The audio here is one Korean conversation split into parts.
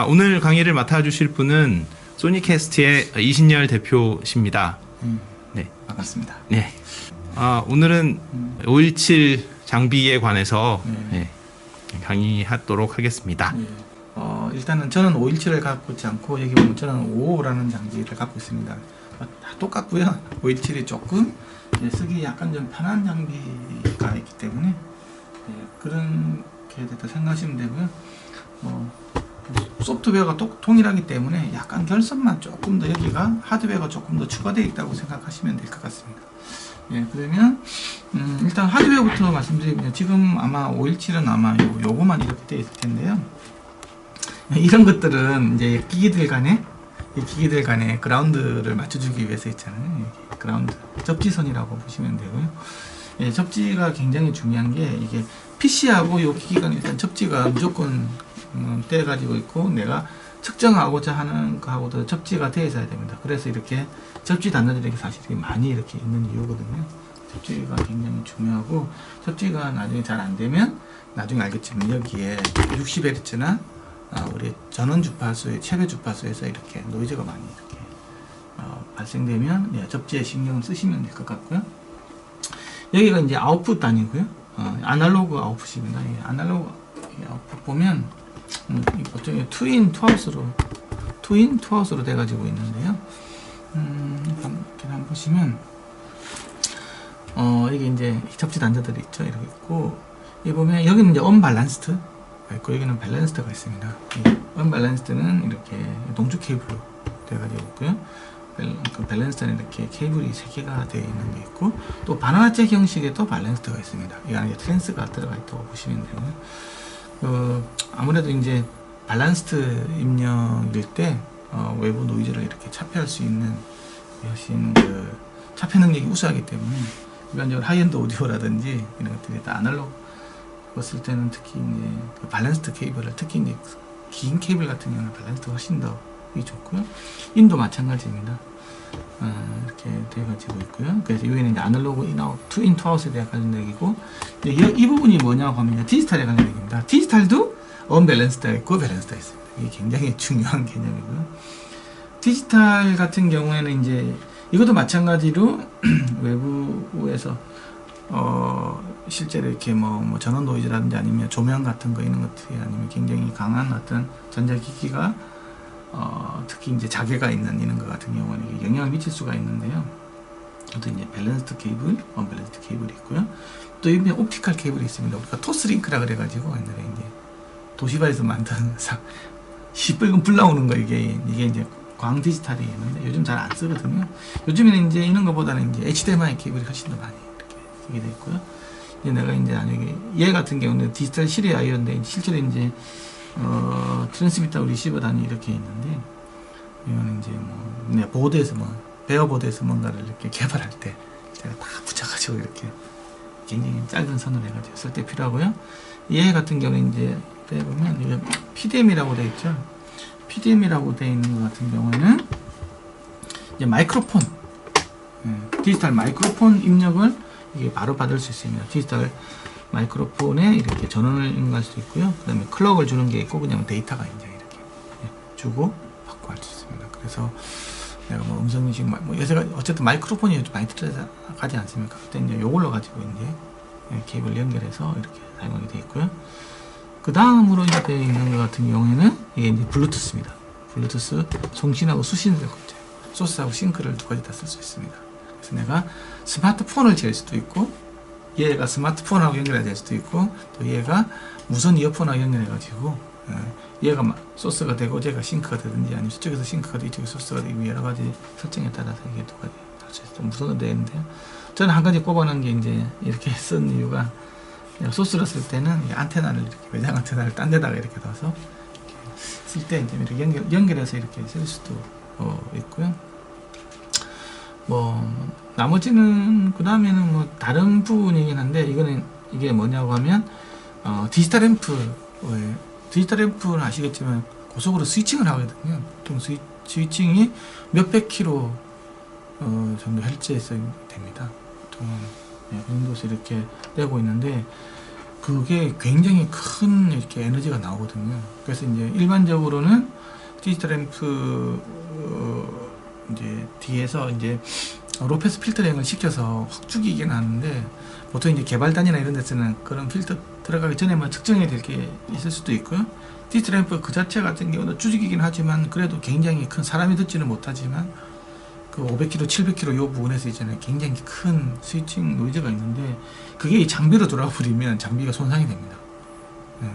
오늘 강의를 맡아주실 분은 소니캐스트의 이신열 대표십니다. 네. 반갑습니다. 네. 오늘은 517 장비에 관해서 네, 강의하도록 하겠습니다. 일단은 저는 517을 갖고 있지 않고 여기 보면 저는 55라는 장비를 갖고 있습니다. 다 똑같고요. 517이 조금 쓰기 약간 좀 편한 장비가 있기 때문에 그렇게 됐다 생각하시면 되고요. 소프트웨어가 동일하기 때문에 약간 결선만 조금 더 여기가 하드웨어가 조금 더 추가되어 있다고 생각하시면 될 것 같습니다. 그러면 일단 하드웨어부터 말씀드리면 지금 아마 517은 아마 요거만 이렇게 되어 있을 텐데요. 이런 것들은 이제 기기들 간에 그라운드를 맞춰주기 위해서 있잖아요. 그라운드 접지선이라고 보시면 되고요. 접지가 굉장히 중요한 게 이게 PC하고 요 기기 간에 일단 접지가 무조건 떼 가지고 있고 내가 측정하고자 하는 거하고도 접지가 되어 있어야 됩니다. 그래서 이렇게 접지 단자들이 사실 많이 이렇게 있는 이유거든요. 접지가 굉장히 중요하고 접지가 나중에 잘 안 되면 나중에 알겠지만 여기에 60Hz나 우리 전원 주파수의 최대 주파수에서 이렇게 노이즈가 많이 이렇게 발생되면 접지에 신경을 쓰시면 될 것 같고요. 여기가 이제 아웃풋 단위고요. 아날로그 아웃풋입니다. 아날로그 아웃풋 보면 보통 투인 투아웃으로 돼가지고 있는데요. 이렇게 한번 보시면 이게 이제 접지 단자들이 있죠. 이렇게 있고 여기 보면 여기는 이제 언밸런스드 있고 여기는 밸런스드가 있습니다. 언밸런스드는 이렇게 동축 케이블로 돼가지고 있고요. 밸런스드는 이렇게 케이블이 3개가 되어 있는 게 있고 또 바나나잭 형식의 또 밸런스드가 있습니다. 이 안에 트랜스가 들어가 있다고 보시면 되고요. 아무래도 이제 밸런스드 입력일 때 외부 노이즈를 이렇게 차폐할 수 있는 훨씬 차폐 능력이 우수하기 때문에 일반적으로 하이엔드 오디오라든지 이런 것들이 다 아날로그 쓸 때는 특히 이제 밸런스드 케이블을 특히 이제 긴 케이블 같은 경우는 밸런스드가 훨씬 더 좋고요. 인도 마찬가지입니다. 이렇게 돼가지고 있고요. 그래서 여기는 이제 아날로그 인아웃, 투인 투아웃에 대한 관련력이고 이 부분이 뭐냐고 하면 디지털에 관련력입니다. 디지털도 언밸런스드가 있고 밸런스드가 있습니다. 이게 굉장히 중요한 개념이고요. 디지털 같은 경우에는 이제 이것도 마찬가지로 외부에서 실제로 이렇게 뭐 전원 노이즈라든지 아니면 조명 같은 거 이런 것들이 아니면 굉장히 강한 어떤 전자기기가 특히 이제 자개가 있는 이런 것 같은 경우는 영향을 미칠 수가 있는데요. 또 이제 밸런스드 케이블, 언밸런스드 케이블이 있고요. 또 여기 옵티컬 케이블이 있습니다. 우리가 토스링크라 그래가지고 옛날에 이제 도시바에서 만든 시뻘건 불 나오는 거 이게 이제 광 디지털이 있는데 요즘 잘 안 쓰거든요. 요즘에는 이제 이런 것보다는 이제 HDMI 케이블이 훨씬 더 많이 이렇게 쓰게 되어 있고요. 이제 내가 이제 얘 같은 경우는 디지털 실외 아이언데 실제로 이제 트랜스미터 리시버 단위 이렇게 있는데 이거는 이제 보드에서 베어 보드에서 뭔가를 이렇게 개발할 때 제가 다 붙여가지고 이렇게 굉장히 짧은 선을 해가지고 쓸 때 필요하고요. 얘 같은 경우는 이제 보면 이게 PDM이라고 되어 있죠. PDM이라고 되어 있는 것 같은 경우에는 이제 마이크로폰, 디지털 마이크로폰 입력을 이게 바로 받을 수 있습니다. 디지털 마이크로폰에 이렇게 전원을 연결할 수 있고요. 그 다음에 클럭을 주는 게 있고 그냥 데이터가 이제 이렇게 주고 받고 할 수 있습니다. 그래서 내가 음성 인식 요새가 어쨌든 마이크로폰이 요즘 많이 들어가지 않습니까? 그때 이제 요걸로 가지고 이제 케이블 연결해서 이렇게 사용하게 되어 있고요. 그 다음으로 이제 되어 있는 것 같은 경우에는 이게 이제 블루투스입니다. 블루투스 송신하고 수신을 거죠. 소스하고 싱크를 두 가지 다 쓸 수 있습니다. 그래서 내가 스마트폰을 잴 수도 있고 얘가 스마트폰하고 연결이 될 수도 있고 또 얘가 무선 이어폰하고 연결해가지고 얘가 소스가 되고 얘가 싱크가 되든지 아니면 저쪽에서 싱크가 되고 이쪽에서 소스가 되고 여러 가지 설정에 따라서 이게 두 가지 할 수 있어요. 무선으로 되어 있는데요. 저는 한 가지 꼽아놓은 게 이제 이렇게 쓴 이유가 소스를 쓸 때는 안테나를 이렇게 외장 안테나를 딴 데다가 이렇게 둬서 쓸 때 이제 이렇게 연결해서 이렇게 쓸 수도 있고요. 나머지는 그 다음에는 다른 부분이긴 한데 이게 뭐냐고 하면 디지털 앰프는 아시겠지만 고속으로 스위칭을 하거든요. 보통 스위칭이 몇백 킬로 정도 헬츠에서 됩니다. 보통은 그 정도에서 이렇게 되고 있는데 그게 굉장히 큰 이렇게 에너지가 나오거든요. 그래서 이제 일반적으로는 디지털 앰프 이제 뒤에서 이제 로페스 필터링을 시켜서 확 죽이긴 하는데, 보통 이제 개발단이나 이런 데서는 그런 필터 들어가기 전에만 측정해야 될 게 있을 수도 있고요. 디지털 앰프 그 자체 같은 경우는 죽이긴 하지만 그래도 굉장히 큰, 사람이 듣지는 못하지만 그 500km, 700km 요 부분에서 있잖아요. 굉장히 큰 스위칭 노이즈가 있는데, 그게 이 장비로 들어와 버리면 장비가 손상이 됩니다. 네.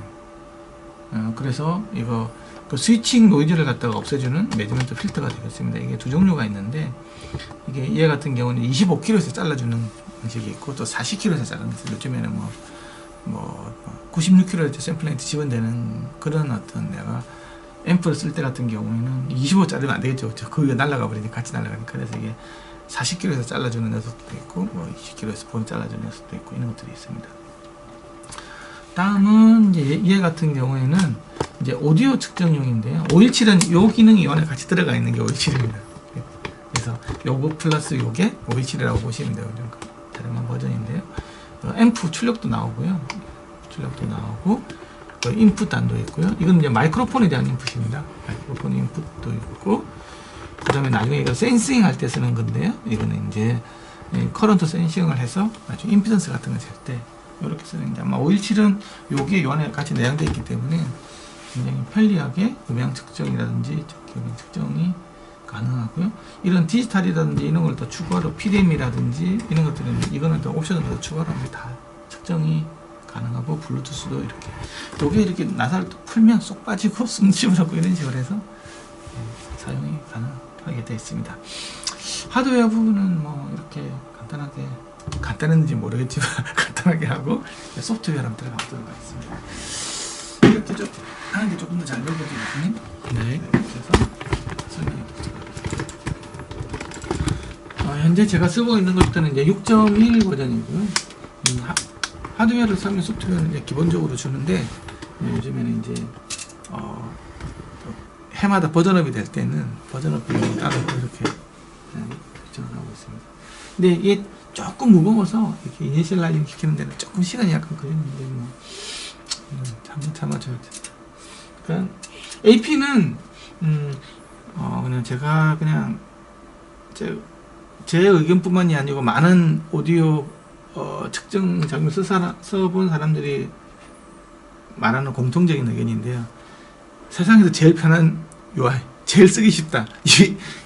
그래서 이거 그 스위칭 노이즈를 갖다가 없애주는 매지먼트 필터가 되겠습니다. 이게 두 종류가 있는데, 이게 얘 같은 경우는 25km에서 잘라주는 방식이 있고, 또 40km에서 자르는 게 있어요. 요즘에는 뭐 96km 샘플레인트 지원되는 그런 어떤, 내가 앰프를 쓸 때 같은 경우에는 25 자르면 안 되겠죠. 그게 날아가 버리니까, 같이 날아가니까. 그래서 이게 40km에서 잘라주는 녀석도 있고, 뭐 20km에서 본 잘라주는 녀석도 있고, 이런 것들이 있습니다. 다음은 이제 얘 같은 경우에는 이제 오디오 측정용인데요. 517은 요 기능이 이 안에 같이 들어가 있는 게 517입니다. 그래서 요거 플러스 요게 517이라고 보시면 돼요. 좀 저렴한 버전인데요. 앰프 출력도 나오고요. 출력도 나오고, 인풋 단도 있고요. 이건 이제 마이크로폰에 대한 인풋입니다. 마이크로폰 인풋도 있고, 그 다음에 나중에 이거 센싱 할 때 쓰는 건데요. 이거는 이제 커런트 센싱을 해서 나중에 임피던스 같은 거 잴 때 이렇게 쓰는 게, 아마 517은 요게 요 안에 같이 내장되어 있기 때문에 굉장히 편리하게 음향 측정이라든지 음향 측정이 가능하고요. 이런 디지털이라든지 이런 걸 더 추가로 PDM이라든지 이런 것들은, 이거는 또 옵션을 더 추가로 하면 다 측정이 가능하고, 블루투스도 이렇게, 요게 이렇게 나사를 풀면 쏙 빠지고 숨 집어넣고 이런 식으로 해서 사용이 가능하게 되어 있습니다. 하드웨어 부분은 뭐 이렇게 간단했는지 모르겠지만 간단하게 하고, 소프트웨어로 한번 들어가 보도록 하겠습니다. 이렇게 좀 하는 게 조금 더 잘 되거든요. 네. 그래서 설명해 보도록 하겠습니다. 현재 제가 쓰고 있는 것들은 이제 6.1 버전이고요. 하드웨어를 사면 소프트웨어는 이제 기본적으로 주는데, 요즘에는 이제 해마다 버전업이 될 때는 버전업 비용을 따로 이렇게 결정을 하고 있습니다. 근데 이게 조금 무거워서 이렇게 이니셜라이징 시키는 데는 조금 시간이 약간 걸리는데, 뭐 한번 참아줘야 돼. 그러니까 AP는 그냥 제가 그냥 제 의견뿐만이 아니고 많은 오디오 측정 장비를 써본 사람들이 말하는 공통적인 의견인데요. 세상에서 제일 편한 UI, 제일 쓰기 쉽다.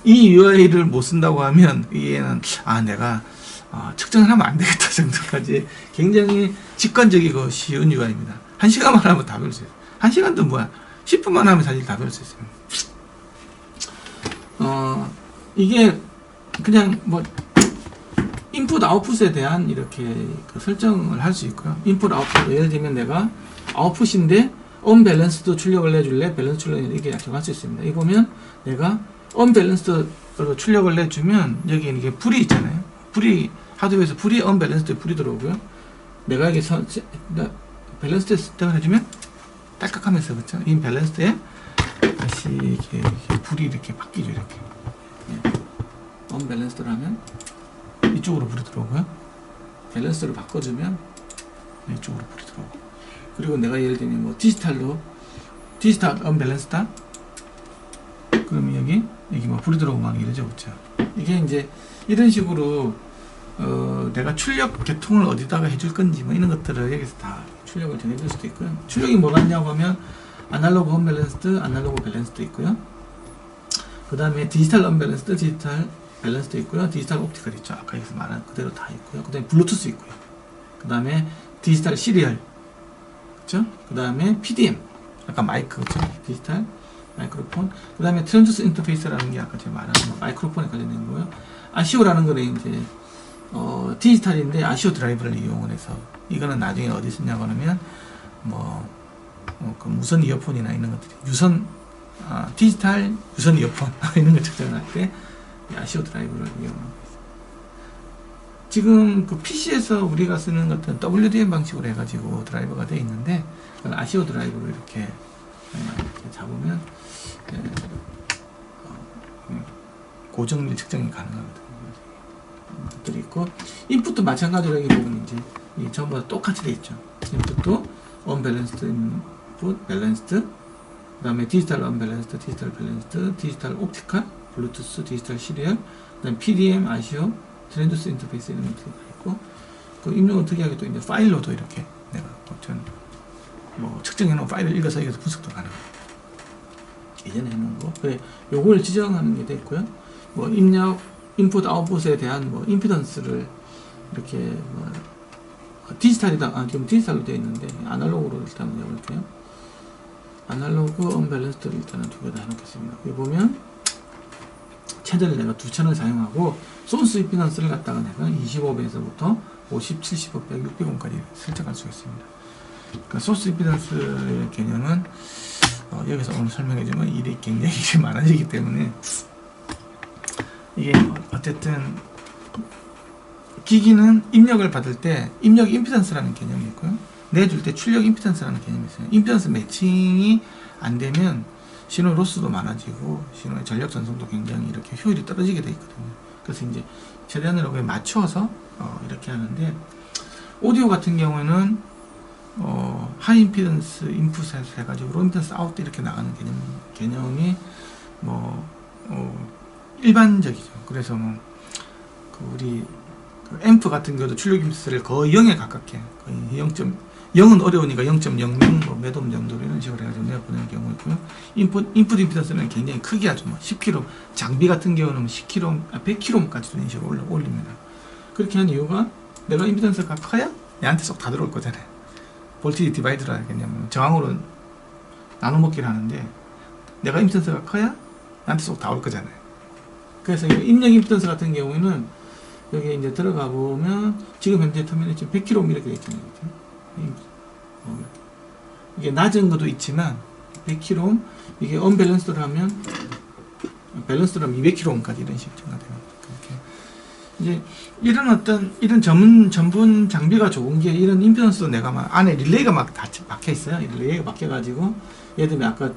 이 UI를 못 쓴다고 하면, 얘는 내가 측정을 하면 안 되겠다 정도까지 굉장히 직관적이고 쉬운 UI입니다. 1시간만 하면 다 배울 수 있어요. 1시간도 뭐야, 10분만 하면 사실 다 배울 수 있어요. 이게 그냥 뭐 인풋 아웃풋에 대한 이렇게 그 설정을 할 수 있고요. 인풋 아웃풋, 예를 들면 내가 아웃풋인데 언밸런스드 출력을 내줄래, 밸런스 출력을 이렇게 약정할 수 있습니다. 이 보면 내가 언밸런스드 출력을 내주면 여기 이게 불이 있잖아요. 불이, 하드웨어에서 불이, 언밸런스드 불이 들어오고요. 내가 여기서 밸런스드 설정을 해주면 딸깍하면서, 그렇죠? 이 밸런스드에 다시 이렇게 불이 이렇게 바뀌죠. 이렇게 언밸런스드로 하면 이쪽으로 불이 들어오고요. 밸런스를 바꿔주면 이쪽으로 불이 들어오고, 그리고 내가 예를 들면 뭐 디지털 언밸런스다 그러면 여기 뭐 불이 들어오고 막 이러죠. 그렇죠? 이게 이제 이런 식으로 내가 출력 계통을 어디다가 해줄 건지 뭐 이런 것들을 여기서 다 출력을 정해줄 수도 있고요. 출력이 뭐가 있냐고 하면 아날로그 언밸런스드, 아날로그 밸런스도 있고요. 그 다음에 디지털 언밸런스드, 디지털 밸런스도 있고요. 디지털 옵티컬 있죠. 아까 여기서 말한 그대로 다 있고요. 그 다음에 블루투스 있고요. 그 다음에 디지털 시리얼, 그렇죠? 그 다음에 PDM, 아까 마이크, 그렇죠? 디지털 마이크로폰. 그 다음에 트랜스듀스 인터페이스라는 게 아까 제가 말한 마이크로폰에 관련된 거고요. 아시오라는 거는 이제 디지털인데 아시오 드라이버를 이용을 해서, 이거는 나중에 어디 쓰냐고 하면 그 무선 이어폰이나 이런 것들이 디지털 유선 이어폰 이런 거 측정할 때 아시오 드라이버를 이용하고 있습니다. 지금 그 PC에서 우리가 쓰는 것은 WDM 방식으로 해가지고 드라이버가 되어 있는데, 그건 아시오 드라이버로 이렇게 잡으면 고정밀 측정이 가능합니다. 것들이 있고, 인풋도 마찬가지로 여기 보면 이제 전부 다 똑같이 되어 있죠. 인풋도 언밸런스드 인풋, 밸런스드, 그 다음에 디지털 언밸런스드, 디지털 밸런스드, 디지털 옵티컬, 블루투스, 디지털 시리얼, 그 다음에 PDM, 아시오, 트랜두스 인터페이스 이런 것들이 있고, 그 입력은 특이하게 또 이제 파일로도 이렇게 내가 어떤 뭐 측정해놓은 파일을 읽어서 이것도 분석도 가능합니다. 예전에 해놓은 거. 그래, 요걸 지정하는 게 됐고요. 뭐 입력, 인풋, 아웃풋에 대한 뭐 임피던스를 이렇게 뭐 디지털이다, 지금 디지털로 되어 있는데 아날로그로 일단 해볼게요. 아날로그 언밸런스드를 일단은 두 개 다 해놓겠습니다. 여기 보면 최대를 내가 2,000을 사용하고 소스 임피던스를 갖다가 내가 25배에서부터 50, 75, 100, 600ohm까지 설정할 수가 있습니다. 그러니까 소스 임피던스의 개념은 여기서 오늘 설명해주면 일이 굉장히 많아지기 때문에 이게 어쨌든 기기는 입력을 받을 때 입력 임피던스라는 개념이 있고요. 내줄 때 출력 임피던스라는 개념이 있어요. 임피던스 매칭이 안 되면 신호 로스도 많아지고 신호의 전력 전송도 굉장히 이렇게 효율이 떨어지게 돼 있거든요. 그래서 이제 최대한으로 맞춰서 이렇게 하는데 오디오 같은 경우에는 하이 임피던스 인풋에서 해가지고 로 임피던스 아웃 이렇게 나가는 개념이 뭐 일반적이죠. 그래서 뭐 우리 앰프 같은 경우도 출력 임피던스를 거의 0에 가깝게 거의 0.0은 어려우니까 0.00 뭐 몇 옴 정도 이런 식으로 해가지고 내보내는 경우 있고요. 인풋 임피던스는 굉장히 크게 하죠. 뭐 10kg 장비 같은 경우는 10kg, 100kg까지도 이런 식으로 올립니다. 그렇게 한 이유가 내가 임피던스가 커야 얘한테 쏙 다 들어올 거잖아요. 볼티지 디바이드라 하겠냐면 저항으로 나눠먹기를 하는데 내가 임피던스가 커야 얘한테 쏙 다 올 거잖아요. 그래서 입력 임피던스 같은 경우에는 여기 이제 들어가 보면 지금 현재 터미널이 지금 100kΩ 이렇게 되어 있잖아요. 이게 낮은 것도 있지만 100kΩ 이게 언밸런스드로 하면 밸런스드로 하면 200kΩ까지 이런 식으로 증가돼요. 이제 이런 전분 장비가 좋은 게 이런 임피던스도 내가 막 안에 릴레이가 막 다 박혀 있어요. 릴레이가 박혀 가지고 예를 들면 아까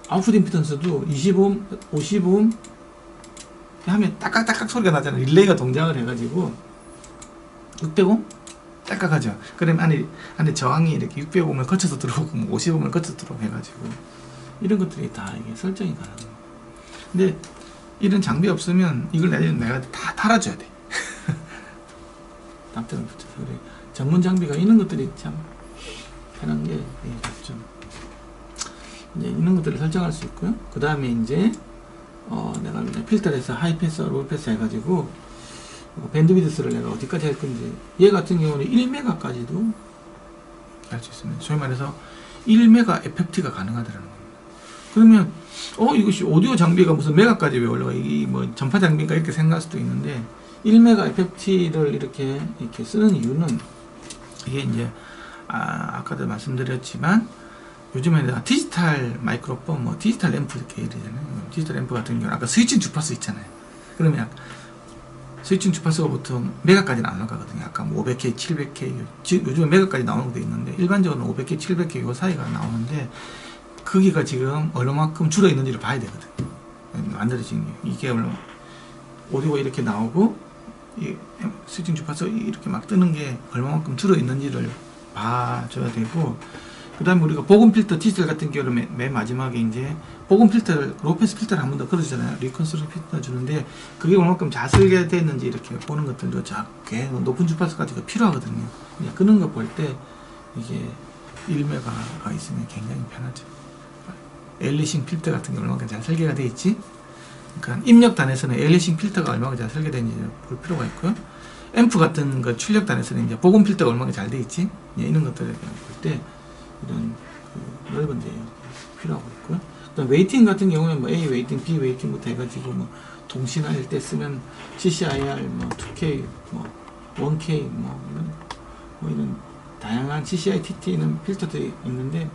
아웃풋 임피던스도 25옴, 50옴 하면 따깍따깍 소리가 나잖아요. 릴레이가 동작을 해가지고 600옴 딱딱하죠. 그러면 안에 저항이 이렇게 600옴을 거쳐서 들어오고 50옴을 거쳐서 들어오고 해가지고 이런 것들이 다 이게 설정이 가능해요. 근데 이런 장비 없으면 이걸 내가 다 달아줘야 돼. 납땜을 붙여서. 그래. 전문 장비가 이런 것들이 참 편한 게 좀 이제 이런 것들을 설정할 수 있고요. 그 다음에 이제 내가 필터를 해서 하이패스, 로우패스 해가지고 밴드위드스를 내가 어디까지 할 건지 얘 같은 경우는 1메가까지도 할 수 있습니다. 소위 말해서 1메가 FFT가 가능하다는 겁니다. 그러면 이것이 오디오 장비가 무슨 메가까지 왜 올라가? 이게 뭐 전파 장비인가 이렇게 생각할 수도 있는데 1메가 FFT를 이렇게 쓰는 이유는 이게 이제 아까도 말씀드렸지만 요즘에 디지털 마이크로폰, 뭐 디지털 앰프 이렇게 얘기하잖아요. 디지털 앰프 같은 경우는 아까 스위칭 주파수 있잖아요. 그러면 스위칭 주파수가 보통 메가까지는 안 나가거든요. 아까 뭐 500K, 700K, 요즘에 메가까지 나오는 것도 있는데 일반적으로 500K, 700K 요 사이가 나오는데 크기가 지금 얼마만큼 줄어 있는지를 봐야 되거든요. 만들어진 게 이게 얼마 오디오가 이렇게 나오고 이 스위칭 주파수 이렇게 막 뜨는 게 얼마만큼 줄어 있는지를 봐줘야 되고, 그 다음에 우리가 보금 필터 디지털 같은 경우는 맨 마지막에 이제 보금 필터를 로우패스 필터를 한 번 더 걸어주잖아요. 리컨스트럭 필터 주는데 그게 얼마큼 잘 설계됐는지 이렇게 보는 것들도 작게 높은 주파수까지가 필요하거든요. 그냥 끄는 거 볼 때 이게 1메가가 있으면 굉장히 편하죠. 엘리싱 필터 같은 게 얼마나 잘 설계가 되어 있지? 그러니까 입력단에서는 엘리싱 필터가 얼마나 잘 설계되는지 볼 필요가 있고요. 앰프 같은 거 출력단에서는 이제 보금 필터가 얼마나 잘 되어 있지? 이런 것들을 볼 때 이런 넓은 데 필요하고 있고요. 그다음 웨이팅 같은 경우는 뭐 A 웨이팅, B 웨이팅부터 해가지고 뭐 동시나일 때 쓰면 CCIR, 뭐 2K, 뭐 1K, 뭐 이런 다양한 CCI-TT는 필터들이 있는데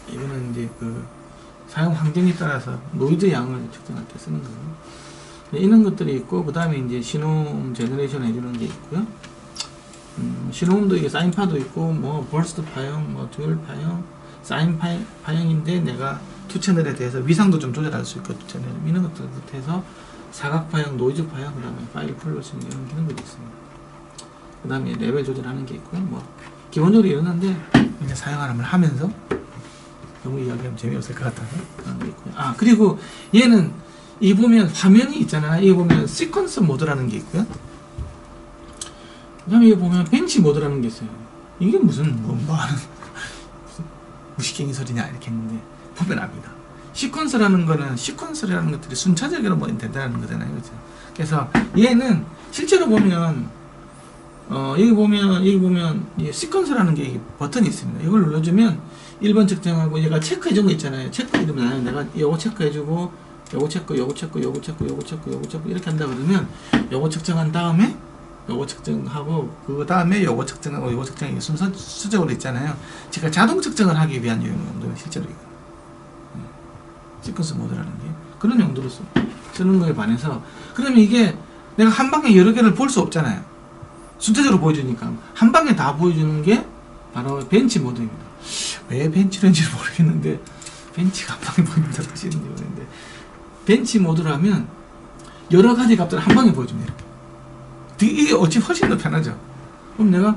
이거는 이제 그 사용 환경에 따라서 노이즈 양을 측정할 때 쓰는 거예요. 이런 것들이 있고, 그 다음에 이제 신호음 제너레이션 해주는 게 있고요. 신호음도 이게 사인파도 있고, 뭐 버스트 파형, 뭐 듀얼 파형, 사인 파형인데 내가 투 채널에 대해서 위상도 좀 조절할 수 있고, 투 채널 이런 것들부터 해서 사각 파형, 노이즈 파형, 그 다음에 파일 플러싱 이런 기능들이 있습니다. 그 다음에 레벨 조절하는 게 있고요. 뭐 기본적으로 이러는데 이제 사용하는 하면서 너무 이야기하면 재미없을 것 같아서 그런 게 있고요. 아 그리고 얘는 이 보면 화면이 있잖아. 이 보면 시퀀스 모드라는 게 있고요. 그다음에 이 보면 벤치 모드라는 게 있어요. 이게 무슨 뭐 하는 무슨 무식갱이 소리냐 이렇게 했는데 보면 압니다. 시퀀스라는 거는 시퀀스라는 것들이 순차적으로 뭐 된다는 거잖아요, 그렇죠? 그래서 얘는 실제로 보면 여기 보면 이 시퀀스라는 게 버튼이 있습니다. 이걸 눌러주면 1번 측정하고 얘가 체크해준 거 있잖아요. 체크해주면 내가 요거 체크해주고 요거 체크 이렇게 한다 그러면 요거 측정한 다음에 요거 측정하고 그 다음에 요거 측정하고 요거 측정이 순서적으로 있잖아요. 제가 자동 측정을 하기 위한 용도는 실제로 이거 시퀀스 모드라는 게 그런 용도로 쓰는 거에 반해서 그러면 이게 내가 한 방에 여러 개를 볼 수 없잖아요. 순차적으로 보여주니까 한 방에 다 보여주는 게 바로 벤치 모드입니다. 왜 벤치인지 모르겠는데 벤치가 한 방에 보입니다. 사실은 모르겠는데 벤치 모드라면 여러 가지 값들을 한 방에 보여줍니다. 이게 어찌 훨씬 더 편하죠. 그럼 내가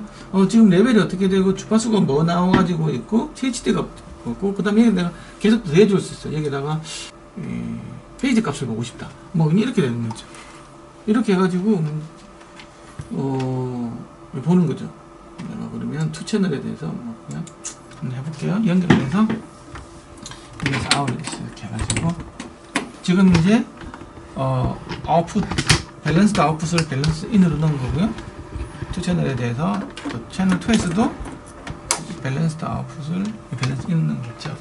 지금 레벨이 어떻게 되고 주파수가 뭐 나와가지고 있고 THD가 없고 그 다음에 내가 계속 더해줄 수 있어요. 여기다가 페이지 값을 보고 싶다. 뭐 이렇게 되는 거죠. 이렇게 해가지고 보는 거죠. 내가 그러면 투 채널에 대해서 뭐 그냥 한번 해볼게요. 연결해서 여기서 아웃리스 이렇게 해가지고 지금 이제 아웃풋 밸런스드 아웃풋을 밸런스 인으로 넣은 거고요. 투 채널에 대해서 채널 2에서도 밸런스드 아웃풋을 밸런스 인으로 넣은 거죠.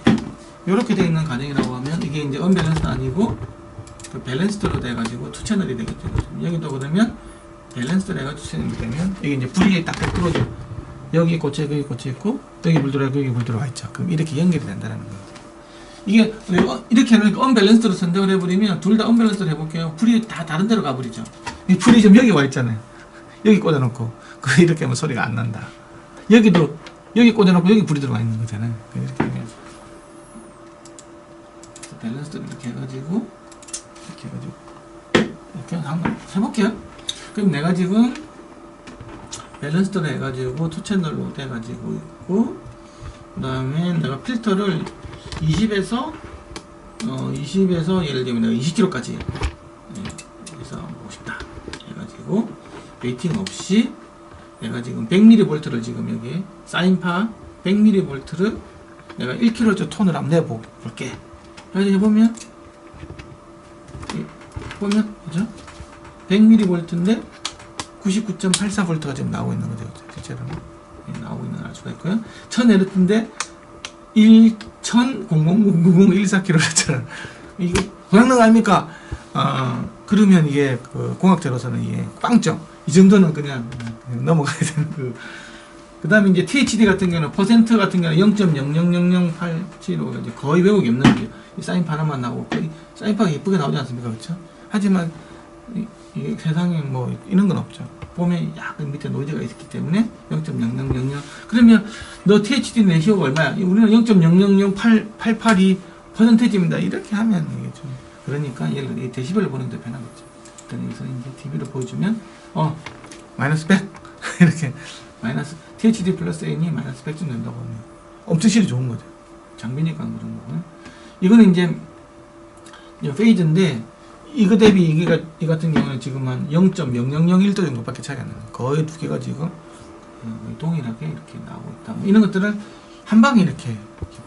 이렇게 되어 있는 가정이라고 하면 이게 이제 언밸런스드 아니고 그 밸런스드로 돼가지고 투 채널이 되겠죠. 여기도 그러면 밸런스드 내가 투 채널이 되면 이게 이제 불이 딱 들어오죠. 여기 꽂혀 있고 여기 꽂혀 있고 여기 불 들어와 있고 여기 불 들어와 있죠. 그럼 이렇게 연결이 된다는 거예요. 이게 이렇게 하니까 언밸런스드로 선택을 해버리면 둘 다 언밸런스드로 해볼게요. 불이 다 다른 데로 가버리죠. 이 불이 지금 여기 와 있잖아요. 여기 꽂아놓고 그 이렇게 하면 소리가 안 난다. 여기도 여기 꽂아놓고 여기 불이 들어와 있는 거잖아요. 이렇게 하면 밸런스드를 이렇게 해가지고 이렇게 한번 해볼게요. 그럼 내가 지금 밸런스드로 해가지고 투 채널로 돼가지고 있고 그 다음에 내가 필터를 20에서 예를 들면 내가 20kg까지 해서 보고 싶다 해가지고 웨이팅 없이 내가 지금 100mV를 지금 여기 사인파 100mV를 내가 1kHz 톤을 한번 내볼게. 그래서 해보면 그죠? 100mV인데 99.84V가 지금 나오고 있는 거죠. 실제로 나오고 있는 걸 알 수가 있고요. 1000Hz인데 1000/000014kHz 이거 고장난 아닙니까? 그러면 이게 그 공학자로서는 이게 빵점. 이 정도는 그냥 넘어가야 되는 그 다음에 이제 THD 같은 경우는 퍼센트 같은 경우는 0.0000875 이제 거의 외국이 없는 거죠. 이 사인파 하나만 나오고 사인파가 예쁘게 나오지 않습니까? 그렇죠? 하지만 이 세상에 뭐 이런 건 없죠. 보면 약간 밑에 노이즈가 있기 때문에 0.0000 그러면 너 THD 레시오가 얼마야? 우리는 0.000882%입니다. 이렇게 하면 이게 좀 그러니까 얘를 데시벨로 보는 게 편하겠죠. 여기서 이제 TV로 보여주면 마이너스 100 이렇게 마이너스 THD 플러스 N이 마이너스 100쯤 된다고 하면 엄청 실이 좋은 거죠. 장비니까 그런 거고요. 이거는 이제 페이즈인데 이거 대비 이 같은 경우는 지금 한 0.0001도 정도밖에 차이가 안 나요. 거의 두 개가 지금 동일하게 이렇게 나오고 있다. 뭐 이런 것들을 한 방에 이렇게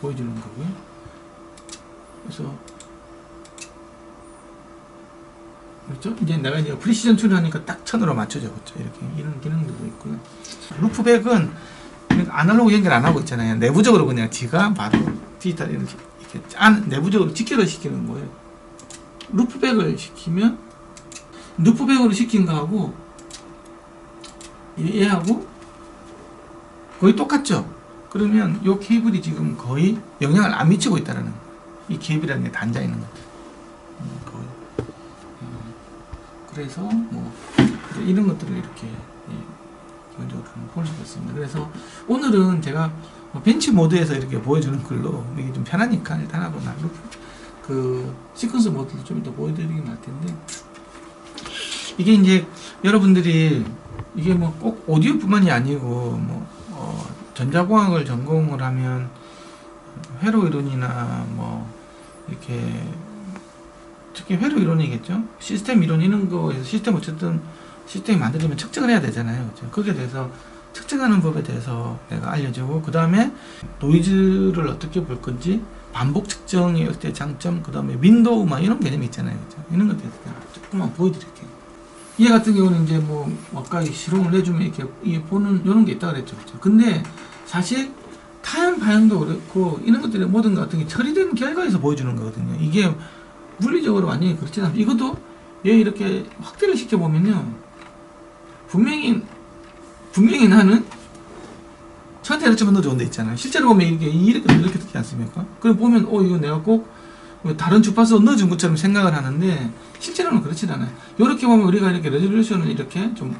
보여주는 거고요. 그래서 그렇죠? 이제 내가 이제 프리시전 툴을 하니까 딱 1000으로 맞춰져. 그렇죠? 이렇게 이런 기능들도 있고요. 루프백은 아날로그 연결 안 하고 있잖아요. 내부적으로 그냥 지가 바로 디지털 이렇게 내부적으로 직결을 시키는 거예요. 루프백을 시키면 루프백으로 시킨 거하고 얘하고 거의 똑같죠. 그러면 이 케이블이 지금 거의 영향을 안 미치고 있다는 이 케이블이라는 게 단자 있는 거죠. 거의. 그래서 뭐 이런 것들을 이렇게 기본적으로 볼 수가 있습니다. 그래서 오늘은 제가 벤치 모드에서 이렇게 보여주는 걸로 이게 좀 편하니까 일단 하고 나 그 시퀀스 모드를 좀 이따 보여드리긴 할 텐데 이게 이제 여러분들이 이게 뭐 꼭 오디오뿐만이 아니고 뭐 전자공학을 전공을 하면 회로 이론이나 뭐 이렇게 특히 회로 이론이겠죠. 시스템 이론 이런 거에서 시스템 어쨌든 시스템이 만들려면 측정을 해야 되잖아요. 그렇죠? 거기에 대해서 측정하는 법에 대해서 내가 알려주고 그 다음에 노이즈를 어떻게 볼 건지 반복 측정의 어때 장점 그 다음에 윈도우 막 이런 개념이 있잖아요. 그렇죠? 이런 것에 대해서 조금만 보여드릴게요. 얘 같은 경우는 이제 뭐 아까 실험을 내주면 이렇게 보는 이런 게 있다 그랬죠. 그렇죠? 근데 사실 타임 반영도 그렇고 이런 것들이 모든 것 같은 게 처리된 결과에서 보여주는 거거든요. 이게 물리적으로 완전히 그렇지 않아요. 이것도 얘 이렇게 확대를 시켜보면요. 분명히 나는 저한테 가르치면 더 좋은 데 있잖아요. 실제로 보면 이렇게 듣지 않습니까? 그럼 보면 이거 내가 꼭 다른 주파수 넣어준 것처럼 생각을 하는데 실제로는 그렇지 않아요. 이렇게 보면 우리가 이렇게 레졸루션을 이렇게 좀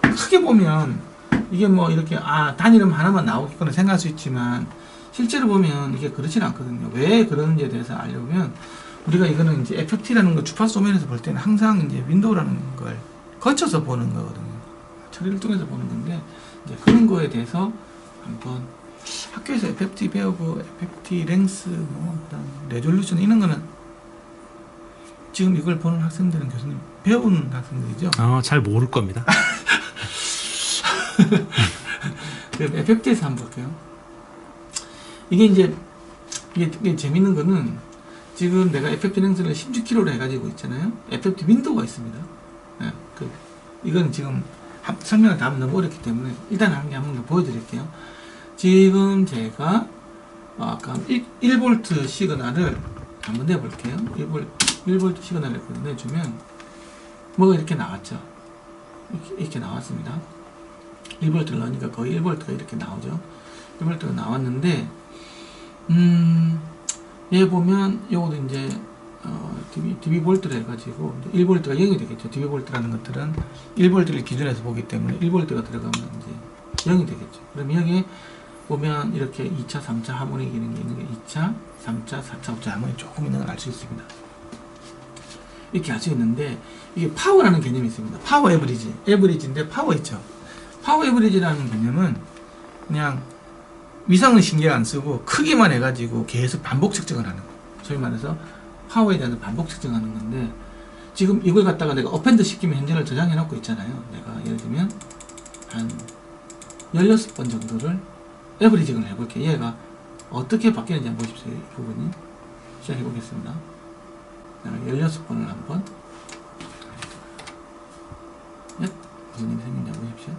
크게 보면 이게 뭐 이렇게 단위름 하나만 나오겠거나 생각할 수 있지만 실제로 보면 이게 그렇지는 않거든요. 왜 그런지에 대해서 알려면 우리가 이거는 이제 FFT라는 거 주파수 도면에서 볼 때는 항상 이제 윈도우라는 걸 거쳐서 보는 거거든요. 처리를 통해서 보는 건데 이제 그런 거에 대해서 한번 학교에서 FFT 배우고 FFT 랭스 뭐 그다음 레졸루션 이런 거는 지금 이걸 보는 학생들은 교수님 배우는 학생들이죠. 잘 모를 겁니다. 그럼 FFT에서 한번 볼게요. 이게 재밌는 거는 지금 내가 FFT 랭스를 16kg로 해가지고 있잖아요. FFT 윈도우가 있습니다. 네, 이건 지금 설명을 다 하면 너무 어렵기 때문에 일단 한번 더 보여드릴게요. 지금 제가 아까 1V 시그널을 한번 내볼게요. 1V 시그널을 내주면 뭐가 이렇게 나왔죠. 이렇게 나왔습니다. 1V를 넣으니까 거의 1V가 이렇게 나오죠. 1V가 나왔는데 얘 보면 요것도 이제 dB 볼트를 해가지고 1V가 0이 되겠죠. dB 볼트라는 것들은 1V를 기준에서 보기 때문에 1V가 들어가면 이제 0이 되겠죠. 그럼 여기 보면 이렇게 2차, 3차 하모닉 이런 게 있는 게 2차, 3차, 4차, 5차 하모닉 조금 있는 걸 알 수 있습니다. 이렇게 알 수 있는데 이게 파워라는 개념이 있습니다. 파워 에버리지인데 파워 있죠. 파워 에버리지라는 개념은 그냥 위상은 신경 안 쓰고 크기만 해가지고 계속 반복 측정을 하는 거예요. 소위 말해서 파워에 대한 반복 측정하는 건데 지금 이걸 갖다가 내가 어펜드 시키면 현재를 저장해 놓고 있잖아요. 내가 예를 들면 한 16번 정도를 에버리징을 해볼게요. 얘가 어떻게 바뀌는지 한번 보십시오. 이 부분이 시작해 보겠습니다. 16번을 한번 무슨 일이 생긴지 한번 보십시오.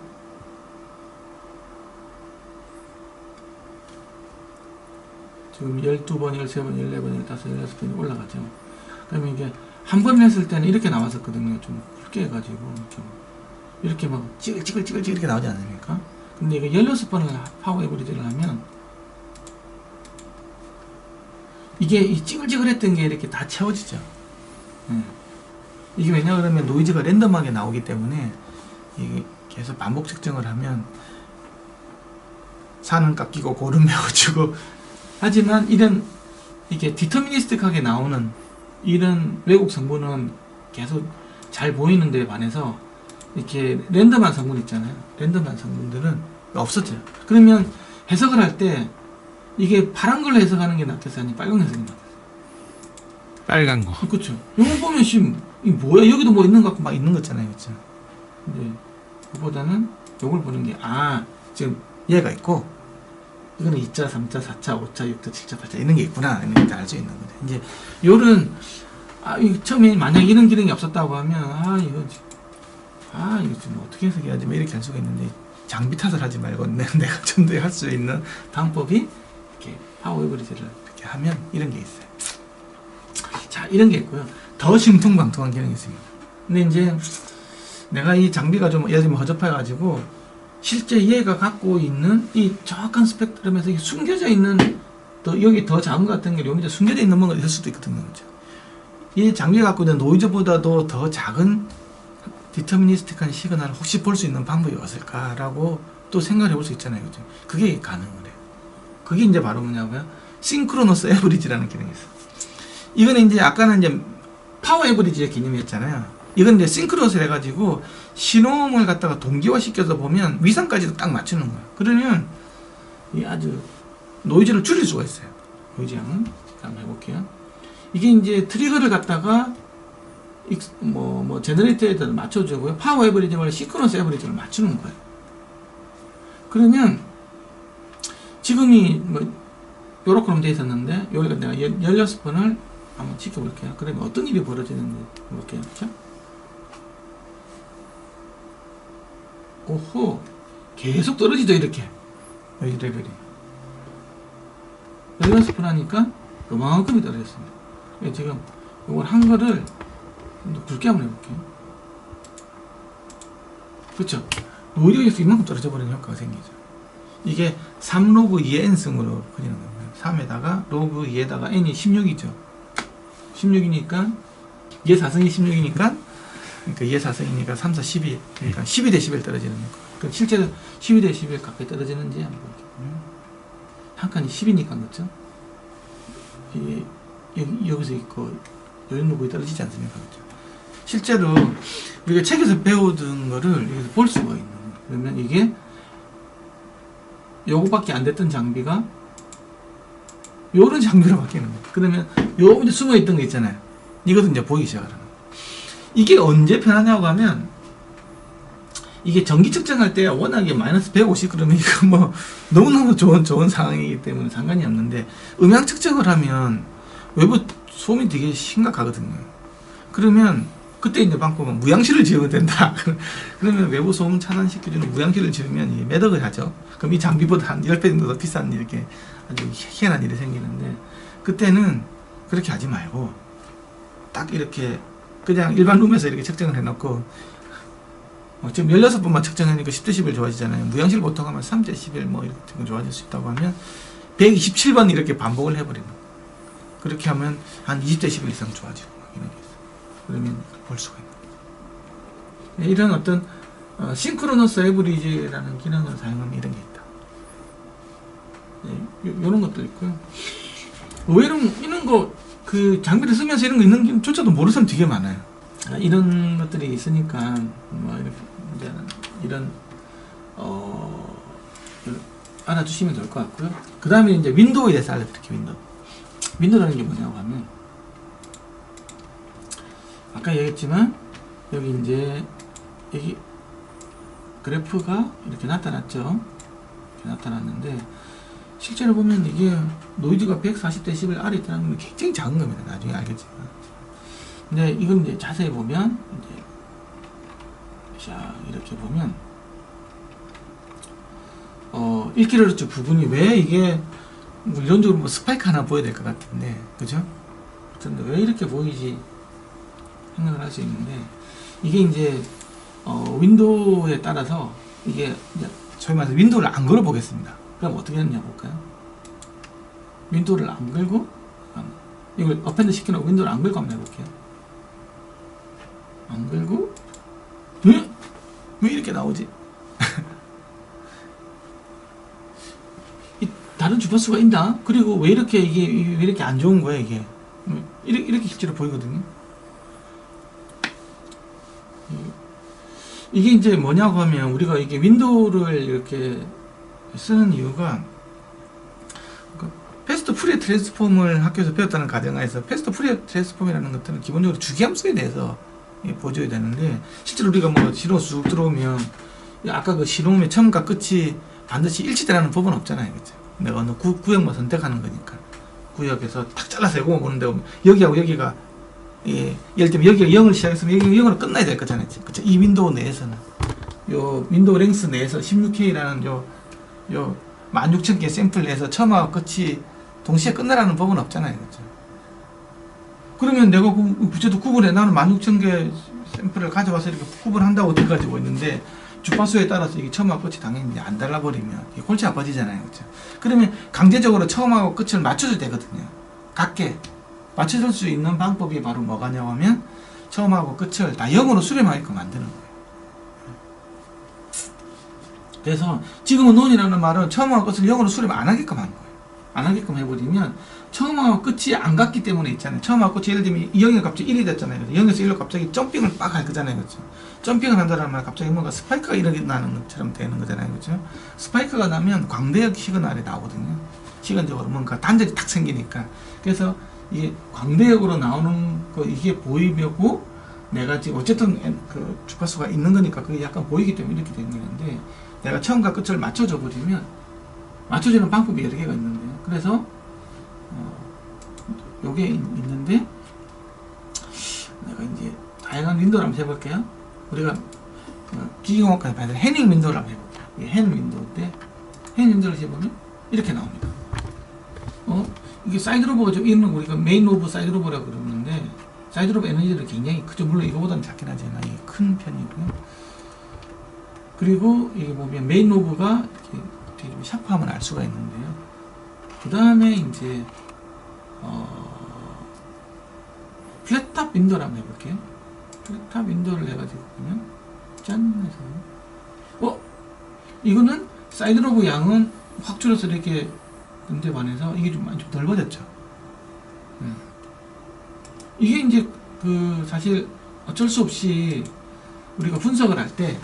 지금 12번, 13번, 14번, 15번, 16번이 올라가죠. 그러면 이게 한 번 했을 때는 이렇게 나왔었거든요. 좀 굵게 해가지고 좀 이렇게 막 찌글찌글 이렇게 나오지 않습니까? 근데 이게 16번을 파워 에버리지를 하면 이게 이 찌글찌글했던 게 이렇게 다 채워지죠. 이게 왜냐 그러면 노이즈가 랜덤하게 나오기 때문에 이게 계속 반복 측정을 하면 산은 깎이고 골은 메워지고 하지만 이게 디터미니스틱하게 나오는 이런 왜곡 성분은 계속 잘 보이는 데에 반해서 이렇게 랜덤한 성분 있잖아요. 랜덤한 성분들은 없어져요. 그러면 해석을 할 때 이게 파란 걸로 해석하는 게 낫겠어요? 아니면 빨간 거 해석이 낫겠어요? 빨간 거. 그렇죠. 이거 보면 이 뭐야? 여기도 뭐 있는 것 같고 막 있는 거 있잖아요. 그렇죠? 근데 그보다는 이걸 보는 게 지금 얘가 있고 이거는 2차, 3차, 4차, 5차, 6차, 7차, 8차 이런 게 있구나 이런 걸 알 수 있는 거죠. 이제 요런 처음에 만약 이런 기능이 없었다고 하면 이거 지금 어떻게 해석해야지 뭐 이렇게 할 수가 있는데 장비 탓을 하지 말고 내가 좀 더 할 수 있는 방법이 이렇게 파워 에버리지를 이렇게 하면 이런 게 있어요. 자, 이런 게 있고요. 더 신풍방통한 기능이 있습니다. 근데 이제 내가 이 장비가 좀 예를 들면 허접해가지고 실제 얘가 갖고 있는 이 정확한 스펙트럼에서 숨겨져 있는 여기 더 작은 것 같은 게 여기 숨겨져 있는 뭔가 있을 수도 있거든요. 그렇죠? 이 장비가 갖고 있는 노이즈보다도 더 작은 디터미니스틱한 시그널을 혹시 볼 수 있는 방법이 없을까라고 또 생각해 볼 수 있잖아요. 그죠? 그게 가능을 해요. 그게 이제 바로 뭐냐고요? 싱크로너스 에버리지라는 기능이 있어요. 이거는 이제 아까는 이제 파워 에버리지의 개념이었잖아요. 이건 이제 싱크롯을 해가지고 신호음을 갖다가 동기화시켜서 보면 위상까지도 딱 맞추는 거예요. 그러면 이 아주 노이즈를 줄일 수가 있어요. 노이즈 양은 한번 해볼게요. 이게 이제 트리거를 갖다가 제너레이터에다 맞춰주고요. 파워 에버리지와 시퀀스 에버리지를 맞추는 거예요. 그러면 지금이 요렇게 하면 돼 있었는데 여기가 내가 16번을 한번 지켜볼게요. 그러면 어떤 일이 벌어지는지 볼게요. 그렇죠? 오호, 계속 떨어지죠. 이렇게 여기 레벨이 16번 하니까 요만큼이 떨어졌습니다. 지금 이걸 한 거를 좀 더 굵게 한번 해볼게요. 그렇죠? 노이즈에서 이만큼 떨어져 버리는 효과가 생기죠. 이게 3로그 2의 n승으로 그리는 겁니다. 3에다가 로그 2에다가 n이 16이죠. 16이니까 얘 4승이 16이니까 그러니까 얘 4승이니까 3, 4, 12 그러니까 12대11 떨어지는 거. 그러니까 실제로 12대11 가까이 떨어지는지 한번 볼게요. 한 칸이 10이니까 그렇죠? 이게 여기서 있고 여기 로그에 떨어지지 않습니까? 그렇죠? 실제로 우리가 책에서 배우던 거를 여기서 볼 수가 있는 거예요. 그러면 이게 요거밖에 안 됐던 장비가 요런 장비로 바뀌는 거예요. 그러면 요 이제 숨어 있던 거 있잖아요. 이것도 이제 보이기 시작하는 거예요. 이게 언제 편하냐고 하면 이게 전기 측정할 때 워낙에 마이너스 150 그러면 이거 뭐 너무너무 좋은 상황이기 때문에 상관이 없는데 음향 측정을 하면 외부 소음이 되게 심각하거든요. 그러면 그때 이제 방법은 무향실을 지으면 된다. 그러면 외부 소음 차단시켜주는 무향실을 지으면 이 매덕을 하죠. 그럼 이 장비보다 한 10배 정도 더 비싼 이렇게 아주 희한한 일이 생기는데 그때는 그렇게 하지 말고 딱 이렇게 그냥 일반 룸에서 이렇게 측정을 해놓고 지금 16번만 측정하니까 10대11 좋아지잖아요. 무향실 보통 하면 3대11 뭐 이렇게 좋아질 수 있다고 하면 127번 이렇게 반복을 해버리는 거예요. 그렇게 하면 한 20대11 이상 좋아지고 이런 게 있어요. 그러면 볼 수가 있는 거예요. 이런 어떤 싱크로너스 에브리지라는 기능을 사용하면 이런 게 있다. 이런 것도 있고요. 의외로 이런 거 그 장비를 쓰면서 이런 거 있는 조차도 모르는 사람 되게 많아요. 이런 것들이 있으니까 뭐 이런 알아주시면 될 것 같고요. 그 다음에 이제 윈도우에 대해서 알려드릴게요. 윈도우라는 게 뭐냐고 하면 아까 얘기했지만 여기 이제 여기 그래프가 이렇게 나타났죠. 이렇게 나타났는데 실제로 보면 이게 노이즈가 140대11 아래 있다는 건 굉장히 작은 겁니다. 나중에 알겠지만. 근데 이건 이제 자세히 보면 이제 자 이렇게 보면 1kHz 부분이 왜 이게 뭐 이론적으로 뭐 스파이크 하나 보여야 될 것 같은데 그죠? 근데 왜 이렇게 보이지 생각을 할 수 있는데 이게 이제 윈도우에 따라서 이게 이제 소위 말해서 윈도우를 안 걸어 보겠습니다. 그럼 어떻게 했냐 볼까요? 윈도우를 안 걸고 이걸 어펜드 시켜놓고 윈도우를 안 걸고 한번 해볼게요. 안 걸고 왜 이렇게 나오지? 다른 주파수가 있나? 그리고 왜 이렇게 이게 왜 이렇게 안 좋은 거야 이게? 이렇게 실제로 보이거든요. 이게 이제 뭐냐고 하면 우리가 이게 윈도우를 이렇게 쓰는 이유가 패스트 푸리어 트랜스폼을 학교에서 배웠다는 가정하에서 패스트 푸리어 트랜스폼이라는 것들은 기본적으로 주기함수에 대해서 보여줘야 되는데 실제로 우리가 뭐 신호 쑥 들어오면 아까 그 신호음의 처음과 끝이 반드시 일치되라는 법은 없잖아요. 그렇죠? 내가 어느 구역만 선택하는 거니까 구역에서 탁 잘라서 요거만 보는데 여기하고 여기가 예를 들면 여기가 0을 시작했으면 여기가 0으로 끝나야 될 거잖아요. 그렇죠? 이 윈도우 내에서는 요 윈도우 랭스 내에서 16K라는 요 16,000개 샘플 내에서 처음하고 끝이 동시에 끝나라는 법은 없잖아요. 그렇죠? 그러면 내가 부채도 구분해. 나는 16,000개 샘플을 가져와서 이렇게 구분한다고 돼 가지고 있는데 주파수에 따라서 이게 처음하고 끝이 당연히 안 달라버리면 이게 골치 아파지잖아요. 그렇죠? 그러면 강제적으로 처음하고 끝을 맞춰줘야 되거든요. 같게 맞춰줄 수 있는 방법이 바로 뭐가냐고 하면 처음하고 끝을 다 0으로 수렴하게끔 만드는 거예요. 그래서 지금은 논이라는 말은 처음하고 끝을 0으로 수렴 안 하게끔 하는 거예요. 안 하게끔 해버리면 처음하고 끝이 안 같기 때문에 있잖아요. 처음하고 끝이 예를 들면 2형이 갑자기 1이 됐잖아요. 0에서 1로 갑자기 점핑을 빡 할 거잖아요. 그렇죠? 점핑을 한다는 말은 갑자기 뭔가 스파이크가 일어나는 것처럼 되는 거잖아요. 그렇죠? 스파이크가 나면 광대역 시그널이 나오거든요. 시간적으로 뭔가 단절이 탁 생기니까. 그래서 이게 광대역으로 나오는 거 이게 보이고 내가 지금 어쨌든 그 주파수가 있는 거니까 그게 약간 보이기 때문에 이렇게 되는 건데 내가 처음과 끝을 맞춰줘 버리면 맞춰주는 방법이 여러 개가 있는데요. 그래서 요게 있는데 내가 이제 다양한 윈도우를 한번 해볼게요. 우리가 기계공학과에 봐야 될 해닝 윈도우를 한번 해볼게요. 이게 해닝 윈도우인데 해닝 윈도우를 해보면 이렇게 나옵니다. 이게 사이드 로버가 좀 있는 거 우리가 메인 로브 사이드 로버라고 그러는데 사이드 로브 에너지는 굉장히 크죠. 물론 이거보다는 작긴 하지만 이게 큰 편이고요. 그리고 이게 보면 메인 로브가 이렇게 되게 좀 샤프함을 알 수가 있는데요. 그 다음에 이제 플랫탑 윈도우를 한번 해볼게요. 플랫탑 윈도우를 해가지고 보면 짠 해서 이거는 사이드 로브 양은 확 줄여서 이렇게 근데 반해서 이게 좀 넓어졌죠. 이게 이제 그 사실 어쩔 수 없이 우리가 분석을 할 때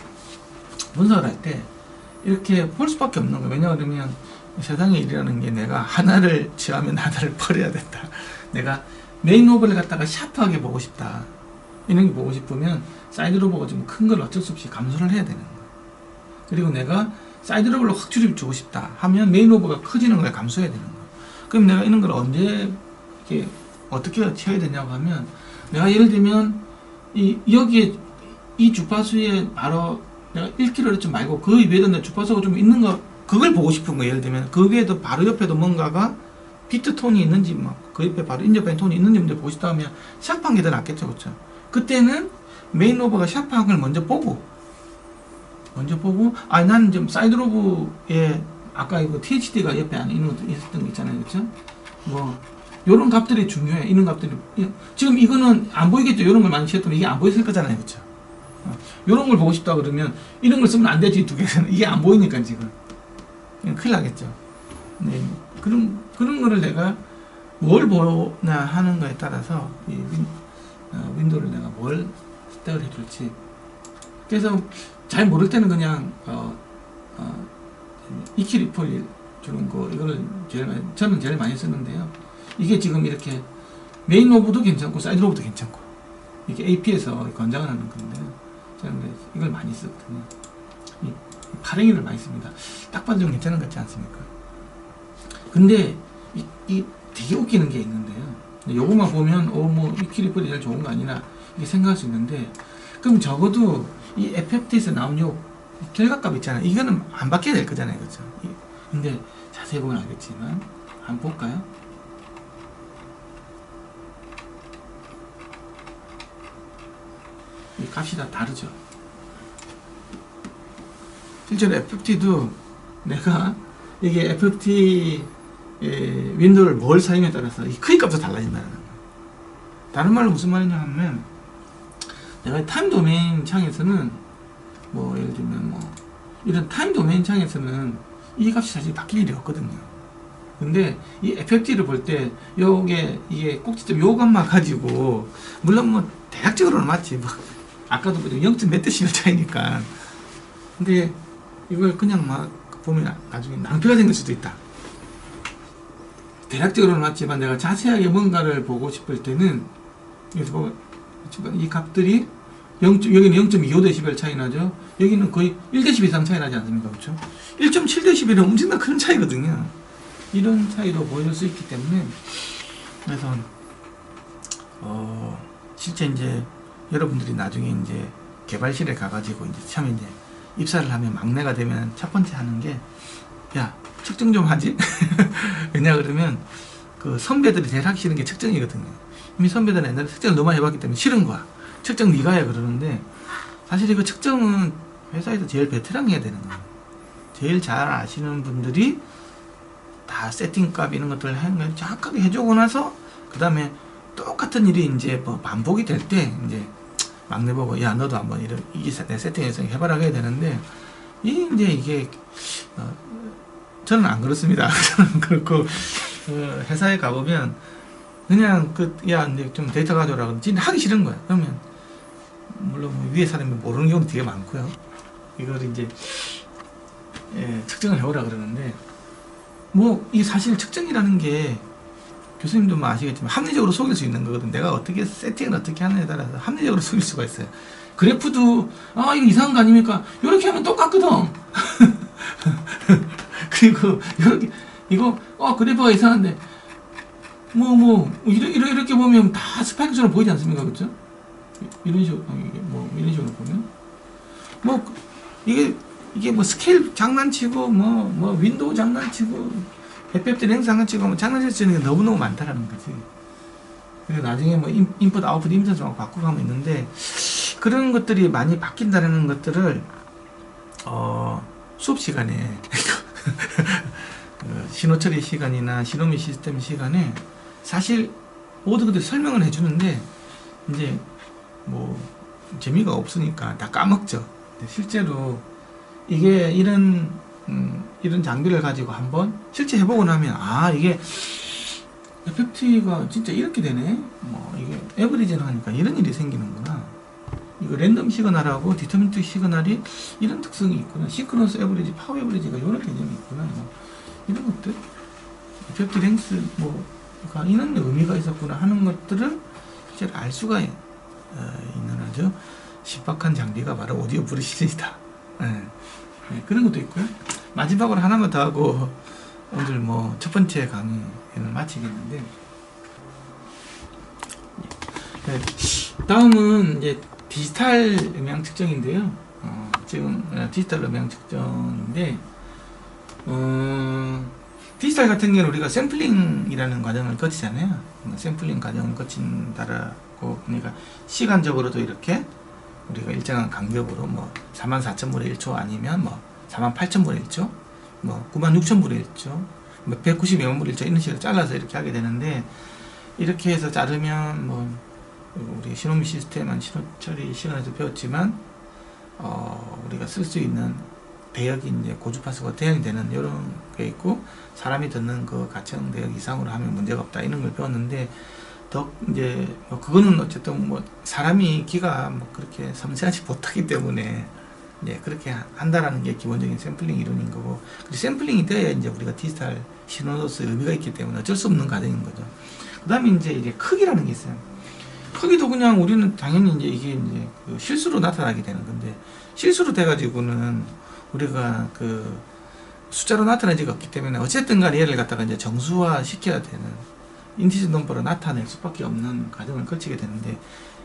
이렇게 볼 수밖에 없는 거예요. 왜냐하면 세상의 일이라는 게 내가 하나를 취하면 하나를 버려야 된다. 내가 메인 로버를 갖다가 샤프하게 보고 싶다. 이런 게 보고 싶으면 사이드 로버가 좀 큰 걸 어쩔 수 없이 감소를 해야 되는 거예요. 그리고 내가 사이드 로버를 확 줄여주고 싶다 하면 메인 로버가 커지는 걸 감소해야 되는 거예요. 그럼 내가 이런 걸 언제 이렇게 어떻게 채워야 되냐고 하면 내가 예를 들면 여기에 이 주파수에 바로 내가 1kHz 말고 그 위에도 내 주파수가 좀 있는 거 그걸 보고 싶은 거예요. 예를 들면 그 위에도 바로 옆에도 뭔가가 비트 톤이 있는지 막 그 옆에 바로 인접된 톤이 있는지 먼저 보고 싶다 하면 샤프한 게 더 낫겠죠. 그렇죠? 그때는 메인 로버가 샤프한 걸 먼저 보고 나는 좀 사이드 로브에 아까 이거 THD가 옆에 안에 있는 것도 있었던 거 있잖아요. 그렇죠? 뭐 요런 값들이 중요해. 이런 값들이 지금 이거는 안 보이겠죠. 요런 걸 많이 쳤더니 이게 안 보였을 거잖아요. 그렇죠? 요런 걸 보고 싶다 그러면 이런 걸 쓰면 안 되지. 두 개는 이게 안 보이니까 지금 큰일 나겠죠. 네. 그런 거를 내가 뭘 보나 하는 거에 따라서 이 윈도우를 내가 뭘 스택을 해줄지. 그래서 잘 모를 때는 그냥 익히 리플 주는 거 이거를 저는 제일 많이 쓰는데요. 이게 지금 이렇게 메인 로브도 괜찮고 사이드 로브도 괜찮고 이게 AP에서 권장을 하는 건데 저는 이걸 많이 쓰거든요. 이 파랭이를 많이 씁니다. 딱 봐도 좀 괜찮은 것 같지 않습니까? 근데 이 되게 웃기는 게 있는데요. 요거만 보면 뭐 익히 리플이 제일 좋은 거 아니나 이렇게 생각할 수 있는데 그럼 적어도 이 FFT에서 나온 요 결과값 있잖아요. 이거는 안 바뀌어야 될 거잖아요. 그렇죠? 근데 자세히 보면 알겠지만 한번 볼까요? 이 값이 다 다르죠. 실제로 FFT도 내가 이게 FFT 윈도우를 뭘 사용에 따라서 이 크기 값도 달라진다는 거예요. 다른 말로 무슨 말이냐 하면 내가 타임 도메인 창에서는 뭐 예를 들면 뭐 이런 타임 도메인 창에서는 이 값이 사실 바뀔 일이 없거든요. 근데 이 FFT를 볼 때 이게 꼭지점 요 값만 가지고 물론 뭐 대략적으로는 맞지 뭐 아까도 0. 몇 데시벨 차이니까 근데 이걸 그냥 막 보면 나중에 낭패가 생길 수도 있다. 대략적으로는 맞지만 내가 자세하게 뭔가를 보고 싶을 때는 여기서 보면 이 값들이 여기는 0.25dB 차이 나죠. 여기는 거의 1dB 이상 차이 나지 않습니까? 그렇죠? 1.7dB는 엄청나게 큰 차이거든요. 이런 차이로 보일 수 있기 때문에 그래서 실제 이제 여러분들이 나중에 이제 개발실에 가가지고 이제 처음에 이제 입사를 하면 막내가 되면 첫 번째 하는 게 야 측정 좀 하지. 왜냐 그러면 그 선배들이 제일 하기 싫은 게 측정이거든요. 이미 선배들은 옛날에 측정을 너무 많이 해봤기 때문에 싫은 거야. 측정 네가 해 그러는데 사실 이거 측정은 회사에서 제일 베테랑 해야 되는 거예요. 제일 잘 아시는 분들이 다 세팅값 이런 것들을 정확하게 해주고 나서 그 다음에 똑같은 일이 이제 뭐 반복이 될 때 이제 막내 보고 야 너도 한번 이게 내 세팅해서 해봐라 해야 되는데 이제 이게 저는 안 그렇습니다. 저는 그렇고 그 회사에 가보면 그냥 야 근데 좀 데이터 가져오라 그러면 진짜 하기 싫은 거야. 그러면 물론 뭐 위에 사람이 모르는 경우도 되게 많고요. 이걸 이제 측정을 해오라 그러는데 뭐 이 사실 측정이라는 게 교수님도 뭐 아시겠지만 합리적으로 속일 수 있는 거거든. 내가 어떻게 세팅을 어떻게 하느냐에 따라서 합리적으로 속일 수가 있어요. 그래프도 이거 이상한 거 아닙니까? 이렇게 하면 똑같거든. 그리고 이거 그래프가 이상한데 이렇게 보면 다 스파이크처럼 보이지 않습니까? 그렇죠? 이런 식으로 이런 식으로 보면 이게 뭐 스케일 장난치고 뭐 윈도우 장난치고 FFT 랭스 장난치고 장난칠 수 있는 게 너무너무 많다라는 거지. 그리고 나중에 뭐 인풋 아웃풋 임선수하고 바꾸고 하면 있는데 그런 것들이 많이 바뀐다는 것들을 수업 시간에 신호 처리 시간이나 신호미 시스템 시간에 사실 모든 것들 설명을 해주는데 이제 뭐 재미가 없으니까 다 까먹죠. 실제로 이게 이런 장비를 가지고 한번 실제 해보고 나면 이게 FFT가 진짜 이렇게 되네. 이게 에버리지를 하니까 이런 일이 생기는구나. 이거 랜덤 시그널하고 디터미니트 시그널이 이런 특성이 있구나. 시크런스 에버리지, 파워 에버리지가 이런 개념이 있구나. 이런 것들 FFT 랭스 이런 의미가 있었구나 하는 것들을 실제로 알 수가 있는 아주 신박한 장비가 바로 오디오 브러시이다. 그런 것도 있고요. 마지막으로 하나만 더 하고 오늘 첫 번째 강의를 마치겠는데 다음은 이제 디지털 음향 측정인데요. 지금 디지털 음향 측정인데 디지털 같은 경우는 우리가 샘플링이라는 과정을 거치잖아요. 샘플링 과정을 거친다라고 그러니까 시간적으로도 이렇게 우리가 일정한 간격으로 44,000분의 1초 아니면 48,000분의 1초, 96,000분의 1초, 192만분의 1초 이런 식으로 잘라서 이렇게 하게 되는데 이렇게 해서 자르면 우리 신호미 시스템은 신호 처리 시간에서 배웠지만 우리가 쓸 수 있는 대역이 이제 고주파수가 대역이 되는 이런 게 있고 사람이 듣는 그 가청 대역 이상으로 하면 문제가 없다 이런 걸 배웠는데 더 이제 그거는 어쨌든 사람이 귀가 그렇게 섬세하지 못하기 때문에 그렇게 한다라는 게 기본적인 샘플링 이론인 거고 그리고 샘플링이 돼야 이제 우리가 디지털 신호로서 의미가 있기 때문에 어쩔 수 없는 과정인 거죠. 그 다음에 이제 크기라는 게 있어요. 크기도 그냥 우리는 당연히 이게 그 실수로 나타나게 되는 건데 실수로 돼가지고는 우리가 그 숫자로 나타나지가 없기 때문에 어쨌든 간에 얘를 갖다가 이제 정수화 시켜야 되는 인티저 넘버로 나타낼 수밖에 없는 과정을 거치게 되는데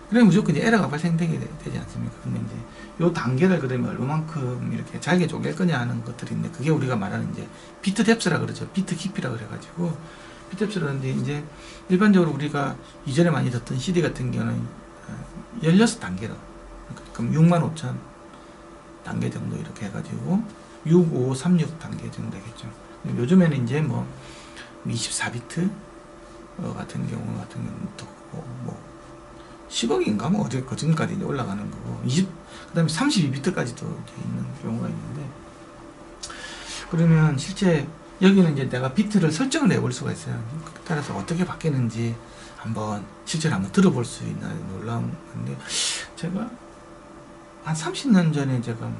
그러면 무조건 이제 에러가 발생되게 되지 않습니까? 근데 이제 요 단계를 그러면 얼마만큼 이렇게 잘게 쪼갤 거냐 하는 것들인데 그게 우리가 말하는 이제 비트 뎁스라 그러죠. 비트 깊이라 그래가지고 비트 뎁스라 하는데 이제 일반적으로 우리가 이전에 많이 듣던 CD 같은 경우는 16단계로 그럼 65,000 단계 정도 이렇게 해가지고 6536 단계 정도 되겠죠. 요즘에는 이제 24비트 같은 경우는 더 10억인가 어제 그 전까지 이제 올라가는 거고 그 다음에 32비트까지도 있는 경우가 있는데 그러면 실제 여기는 이제 내가 비트를 설정을 해볼 수가 있어요. 따라서 어떻게 바뀌는지 실제로 한번 들어볼 수 있는 놀라운 건데 제가 한 30년 전에 제가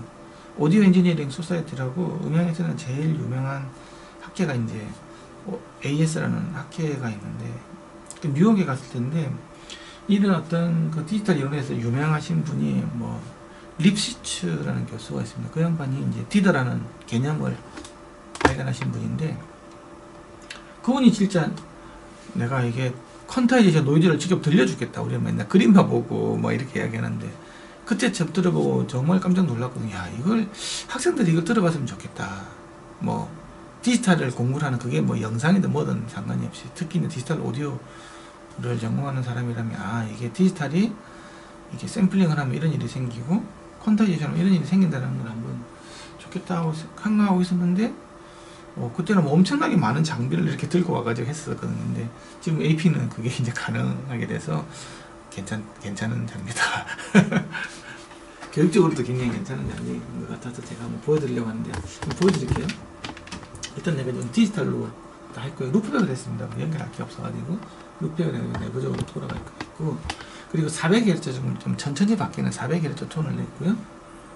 오디오 엔지니어링 소사이티라고 음향에서는 제일 유명한 학회가 이제 AS라는 학회가 있는데 뉴욕에 갔을 텐데 이런 어떤 그 디지털 이론에서 유명하신 분이 립시츠라는 교수가 있습니다. 그 양반이 이제 디더라는 개념을 발견하신 분인데 그분이 진짜 내가 이게 퀀타이제이션 노이즈를 직접 들려주겠다. 우리는 맨날 그림만 보고 이렇게 이야기하는데 그때 처음 들어보고 정말 깜짝 놀랐거든요. 야, 이걸 학생들이 이걸 들어봤으면 좋겠다. 디지털을 공부를 하는 그게 영상이든 뭐든 상관이 없이 특히 디지털 오디오를 전공하는 사람이라면 이게 디지털이 이게 샘플링을 하면 이런 일이 생기고 퀀타이제이션 하면 이런 일이 생긴다는 걸 한번 좋겠다 하고 생각하고 있었는데 그때는 엄청나게 많은 장비를 이렇게 들고 와가지고 했었거든요. 근데 지금 AP는 그게 이제 가능하게 돼서 괜찮은 장비다. 교육적으로도 굉장히 괜찮은 장비인 것 같아서 제가 한번 보여드리려고 하는데 보여드릴게요. 일단 내가 좀 디지털로 다 했고요. 루프백을 했습니다. 연결할 게 없어가지고 루프백을 내부적으로 돌아갈 거 있고, 그리고 400Hz 좀 천천히 바뀌는 400Hz 톤을 냈고요.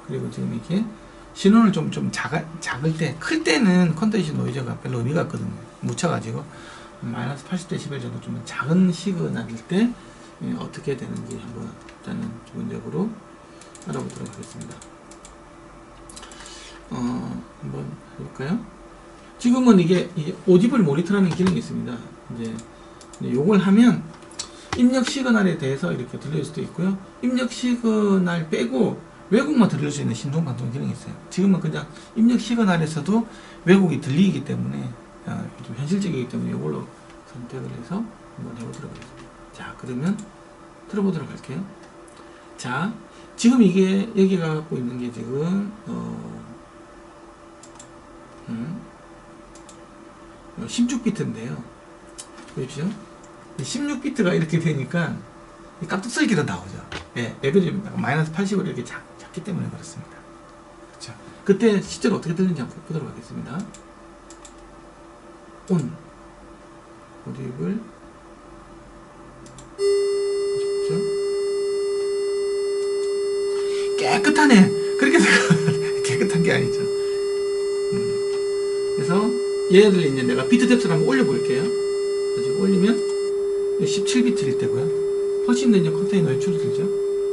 그리고 지금 이게 신호를 좀 작을 때, 클 때는 컨덴서 노이즈가 별로 의미가 없거든요. 묻혀가지고 마이너스 80dB 정도 좀 작은 시그널일 때 어떻게 되는지 한번 일단은 기본적으로 알아보도록 하겠습니다. 한번 해볼까요? 지금은 이게 오디블 모니터라는 기능이 있습니다. 이제 요걸 하면 입력 시그널에 대해서 이렇게 들릴 수도 있고요. 입력 시그널 빼고 외국만 들릴 수 있는 신종 방송 기능이 있어요. 지금은 그냥 입력 시그널에서도 외국이 들리기 때문에 좀 현실적이기 때문에 이걸로 선택을 해서 한번 해보도록 하겠습니다. 자, 그러면 들어보도록 할게요. 자, 지금 이게 여기가 갖고 있는 게 지금 16비트인데요. 보십시오. 16비트가 이렇게 되니까 깍둑썰기로 나오죠. 예, 레벨이 마이너스 80으로 이렇게 작기 때문에 그렇습니다. 자, 그때 실제로 어떻게 들리는지 한번 보도록 하겠습니다. 온 오디블 깨끗하네. 그렇게 깨끗한 게 아니죠. 그래서 얘를 이제 내가 비트 뎁스를 한번 올려볼게요. 지금 올리면 17비트일 때고요. 훨씬 더 이제 컨테이너에 줄어들죠.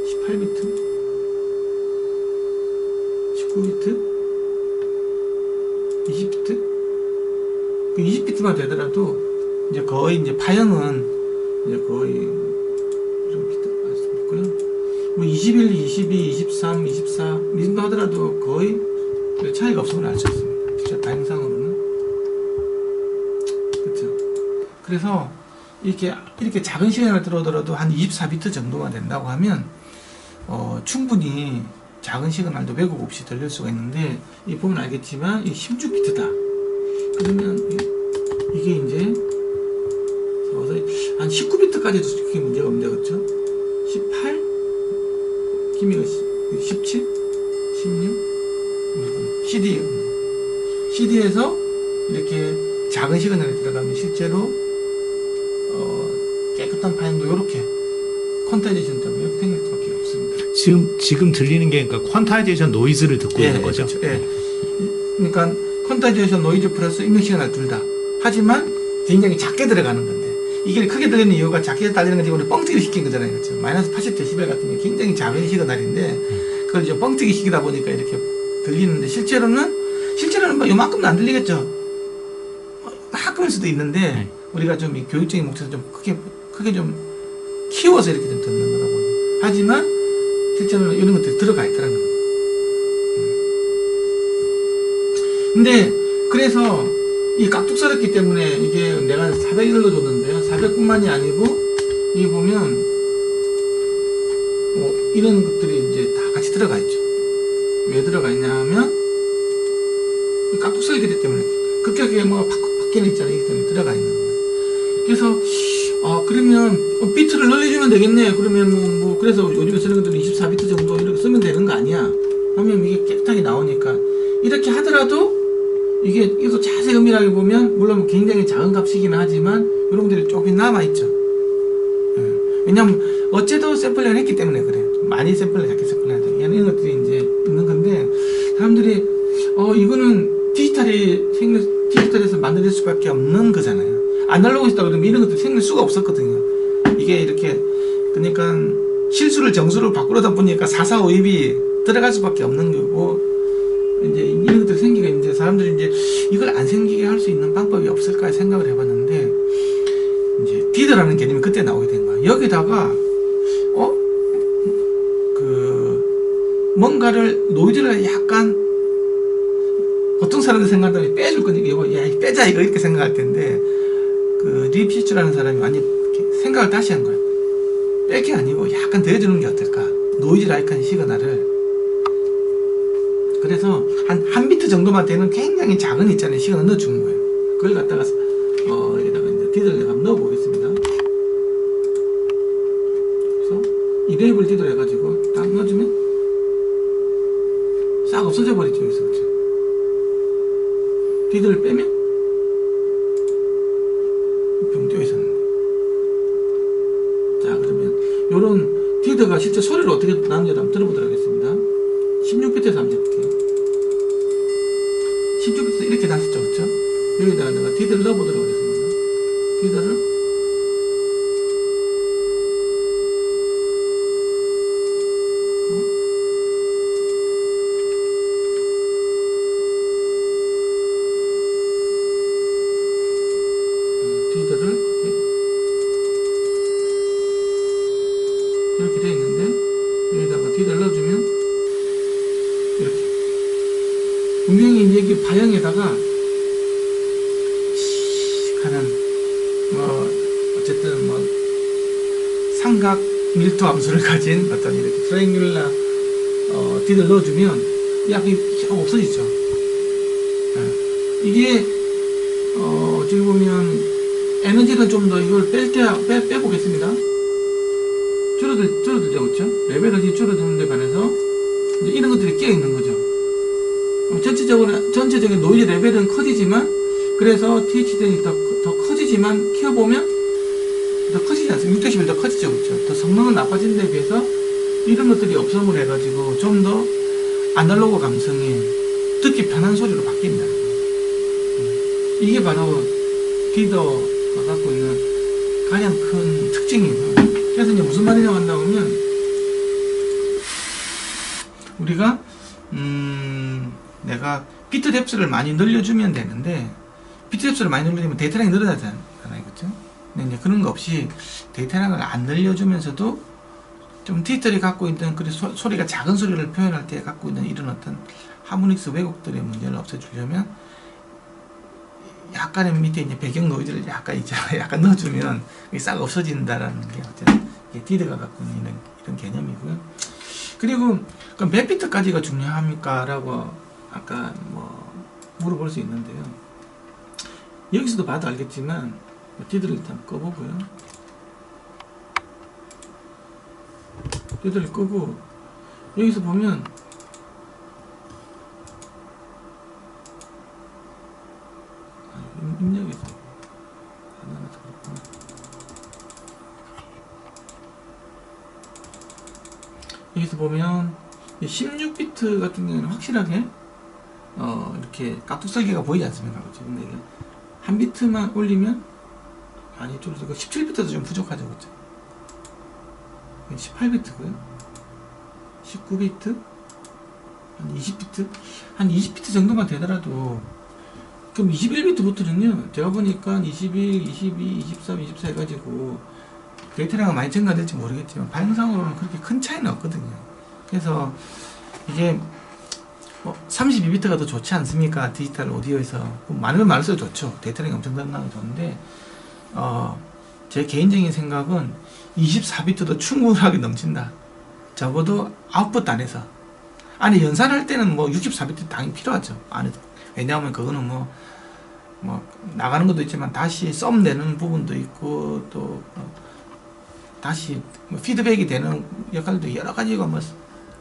18비트, 19비트, 20비트. 20비트만 되더라도 이제 거의 이제 파형은 이제 거의 좀 비트 말씀드렸고요. 뭐 21, 22, 23, 24 이 정도 하더라도 거의 차이가 없음을 알 수 있습니다. 진짜 다행상으로는. 그렇죠. 그래서 이렇게 작은 시간을 들어오더라도 한 24비트 정도만 된다고 하면 충분히 작은 시그널도 왜곡 없이 들릴 수가 있는데, 이 보면 알겠지만 이 16비트다. 그러면 이게 이제 한 19비트까지도 그렇게 문제가 없는데, 그렇죠? 18, 기미가 17, 16, CD에서 이렇게 작은 시그널에 들어가면 실제로 깨끗한 파형도 이렇게 퀀타이제이션 때문에 이렇게 생길 수밖에 없습니다. 지금 들리는 게 그러니까 퀀타이제이션 노이즈를 듣고 있는 거죠? 그렇죠. 예. 그러니까 퀀타이제이션 노이즈 플러스 입력 시그널 둘 다. 하지만 굉장히 작게 들어가는 건데, 이게 크게 들리는 이유가 작게 들리는 건 지금 뻥튀기를 시킨 거잖아요. 그렇죠? 마이너스 80dB 같은 게 굉장히 작은 시그널인데 그걸 이제 뻥튀기 시키다 보니까 이렇게 들리는데, 실제로는 뭐 요만큼도 안 들리겠죠. 가끔일 수도 있는데 우리가 좀 이 교육적인 목적에서 좀 크게 좀 키워서 이렇게 좀 듣는 거라고. 하지만 실제로는 이런 것들이 들어가 있다는 겁니다. 근데 그래서 이 깍둑썰었기 때문에 이게 내가 400을 줬는데요. 400뿐만이 아니고 여기 보면 이런 것들이 이제 다 같이 들어가 있죠. 왜 들어가 있냐 하면 깍둑썰기 때문에 급격하게 뭐가 바뀌는 있잖아요. 이기 때문에 들어가 있는 거예요. 그래서 그러면 비트를 늘려주면 되겠네. 그러면 그래서 요즘에 쓰는 것들은 24비트 정도 이렇게 쓰면 되는 거 아니야 하면 이게 깨끗하게 나오니까, 이렇게 하더라도 이게도 자세히 은밀하게 보면 물론 굉장히 작은 값이긴 하지만 이런 것들이 조금 남아있죠. 왜냐면 어째도 샘플링을 했기 때문에 그래. 많이 작게 샘플링해야 돼. 이런 것들이 이제 있는 건데, 사람들이 이거는 디지털에서 만들 수밖에 없는 거잖아요. 아날로그에서 있다 그러면 이런 것들이 생길 수가 없었거든요. 이게 이렇게, 그러니까 실수를 정수로 바꾸려다 보니까 445입이 들어갈 수밖에 없는 거고, 이제 이런 것들이 생기가 있는데, 사람들이 이제 이걸 안 생기게 할 수 있는 방법이 없을까 생각을 해봤는데, 이제 디드라는 개념이 그때 나오게 된 거야. 여기다가 뭔가를 노이즈를 약간, 보통 사람들 생각하면 빼줄 거니까 야 빼자 이거 이렇게 생각할 텐데, 립시츠라는 사람이 완전 생각을 다시 한 거야. 뺄 게 아니고 약간 더해주는 게 어떨까, 노이즈 라이크한 시그널을. 그래서 한 비트 정도만 되는 굉장히 작은 있잖아요, 시그널 넣어준 거예요. 그걸 갖다가 여기다가 이제 디드를 내가 한번 넣어보겠습니다. 그래서 이레이블 디드를 해가지고 딱 넣어주면 싹 없어져 버리죠. 여기서. 그렇죠? 디드를 빼면 요런 디더가 실제 소리를 어떻게 나는지 한번 들어보도록 하겠습니다. 16비트에서 한번 해볼게요. 16비트에서 이렇게 났었죠, 그쵸? 여기다가 내가 디더를 넣어보도록 하겠습니다. 디더를 이렇게 되어 있는데 여기다가 디더를 넣어주면 이렇게 분명히 이제 여기 바형에다가 하는 뭐 어쨌든 뭐 삼각 밀도 함수를 가진 어떤 이렇게 트라이앵귤라 디더를 넣어주면 약이 없어지죠. 이게 어떻게 보면 에너지는 좀 더 이걸 빼보겠습니다. 줄어들죠, 그렇죠? 레벨이 줄어드는 데 반해서 이제 이런 것들이 끼어 있는 거죠. 전체적인 노이즈 레벨은 커지지만, 그래서 THDN이 더 커지지만, 키워보면 더 커지지 않습니까? 6dB 더 커지죠, 그렇죠? 더 성능은 나빠진 데 비해서 이런 것들이 없음을 해가지고 좀 더 아날로그 감성이 듣기 편한 소리로 바뀐다. 이게 바로 디더가 갖고 있는 가장 큰 특징이고요. 그래서 이제 무슨 말이냐고 한다고 하면, 우리가 내가 비트 뎁스를 많이 늘려주면 되는데, 비트 뎁스를 많이 늘려주면 데이터량이 늘어나잖아요, 그렇죠? 근데 이제 그런 거 없이 데이터량을 안 늘려주면서도 좀 디지털이 갖고 있는 그 소리가 작은 소리를 표현할 때 갖고 있는 이런 어떤 하모닉스 왜곡들의 문제를 없애주려면 약간의 밑에 이제 배경 노이즈를 약간 넣어주면 이게 싹 없어진다라는 게 어쨌든 디드가 갖고 있는 이런 개념이고요. 그리고 그럼 몇 비트까지가 중요합니까?라고 아까 뭐 물어볼 수 있는데요. 여기서도 봐도 알겠지만 디드를 일단 꺼보고요. 디드를 끄고 여기서 보면 입력에서 하나라서 그렇구나. 여기서 보면 16비트 같은 경우는 확실하게 이렇게 깍둑 설계가 보이지 않습니까? 그렇죠? 근데 이게 한 비트만 올리면 많이 줄어들고 17비트도 좀 부족하죠, 그렇죠? 18비트고요. 19비트, 한 20비트, 한 20비트 정도만 되더라도, 그럼 21비트부터는요, 제가 보니까 21, 22, 23, 24 해가지고 데이터량이 많이 증가될지 모르겠지만 반영상으로는 그렇게 큰 차이는 없거든요. 그래서 이게 뭐 32비트가 더 좋지 않습니까? 디지털 오디오에서 많으면 많을수록 좋죠. 데이터량이 엄청 늘어나면 좋은데 제 개인적인 생각은 24비트도 충분하게 넘친다. 적어도 아웃풋 안에서. 안에 연산할 때는 뭐 64비트 당연히 필요하죠. 안에도. 왜냐하면 그거는 뭐 나가는 것도 있지만 다시 썸내는 부분도 있고 또 다시 피드백이 되는 역할도 여러 가지가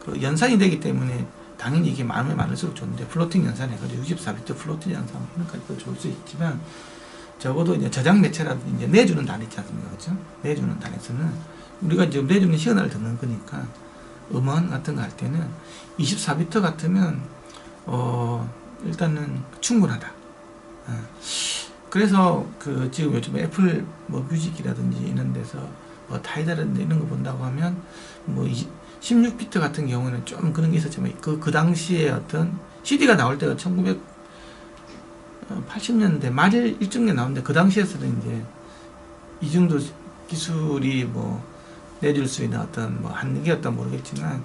그 연산이 되기 때문에 당연히 이게 많으면 많을수록 좋은데 플로팅 연산해가지고 64비트 플로팅 연산 이런 것도 좋을 수 있지만 적어도 이제 저장 매체라든지 이제 내주는 단 있지 않습니까? 그렇죠? 내주는 단에서는 우리가 지금 내주는 시그널을 듣는 거니까 음원 같은 거 할 때는 24비트 같으면 일단은 충분하다. 그래서 그 지금 요즘 애플 뭐 뮤직이라든지 이런 데서 뭐 타이다라든지 이런 거 본다고 하면 뭐 16비트 같은 경우는 좀 그런 게 있었지만 그 당시에 어떤 CD가 나올 때가 1980년대 말 일정에 나오는데 그 당시에서는 이제 이 정도 기술이 뭐 내줄 수 있는 어떤 뭐 한계였다 모르겠지만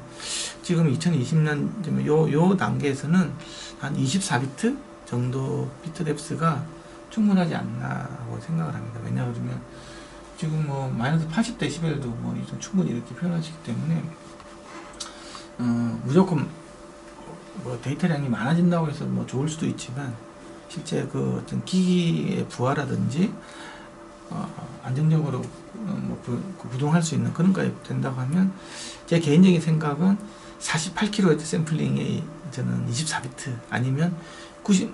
지금 2020년 요 단계에서는 한 24비트 정도 비트 뎁스가 충분하지 않나라고 생각을 합니다. 왜냐하면 지금 뭐 마이너스 80dB도 뭐 충분히 이렇게 표현하시기 때문에 무조건 뭐 데이터량이 많아진다고 해서 뭐 좋을 수도 있지만 실제 그 어떤 기기의 부하라든지 안정적으로 뭐 구동할 수 있는 그런 거에 된다고 하면 제 개인적인 생각은 48kHz 샘플링이 저는 24비트 아니면 90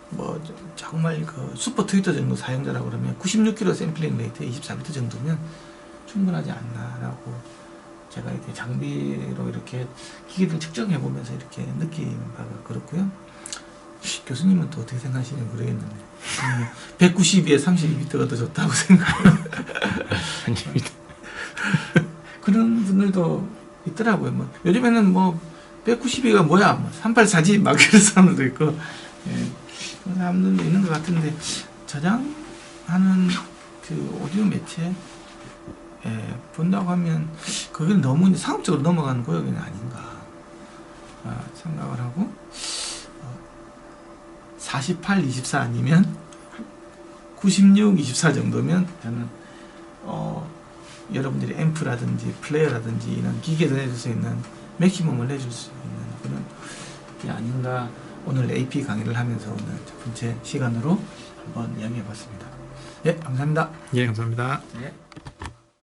뭐 정말 그 슈퍼 트위터 정도 사용자라고 그러면 96kHz 샘플링 레이트에 24비트 정도면 충분하지 않나라고 제가 이렇게 장비로 이렇게 기기들 측정해 보면서 이렇게 느끼는 바가 그렇고요. 교수님은 또 어떻게 생각하시는지 모르겠는데 192에 32m가 더 좋다고 생각해요. 그런 분들도 있더라고요. 뭐 요즘에는 뭐 192가 뭐야, 뭐 384지 막 이런 사람들도 있고, 예, 그런 사람들도 있는 것 같은데 저장하는 그 오디오 매체 본다고 하면 그게 너무 이제 상업적으로 넘어가는 고역이 아닌가 생각을 하고 48, 24 아니면 96, 24 정도면 저는 여러분들이 앰프라든지 플레이어라든지 이런 기계를 해줄 수 있는 맥시멈을 해줄 수 있는 그런 게 아닌가 오늘 AP 강의를 하면서 오늘 첫 번째 시간으로 한번 이야기해 봤습니다. 예, 감사합니다. 예, 감사합니다. 예.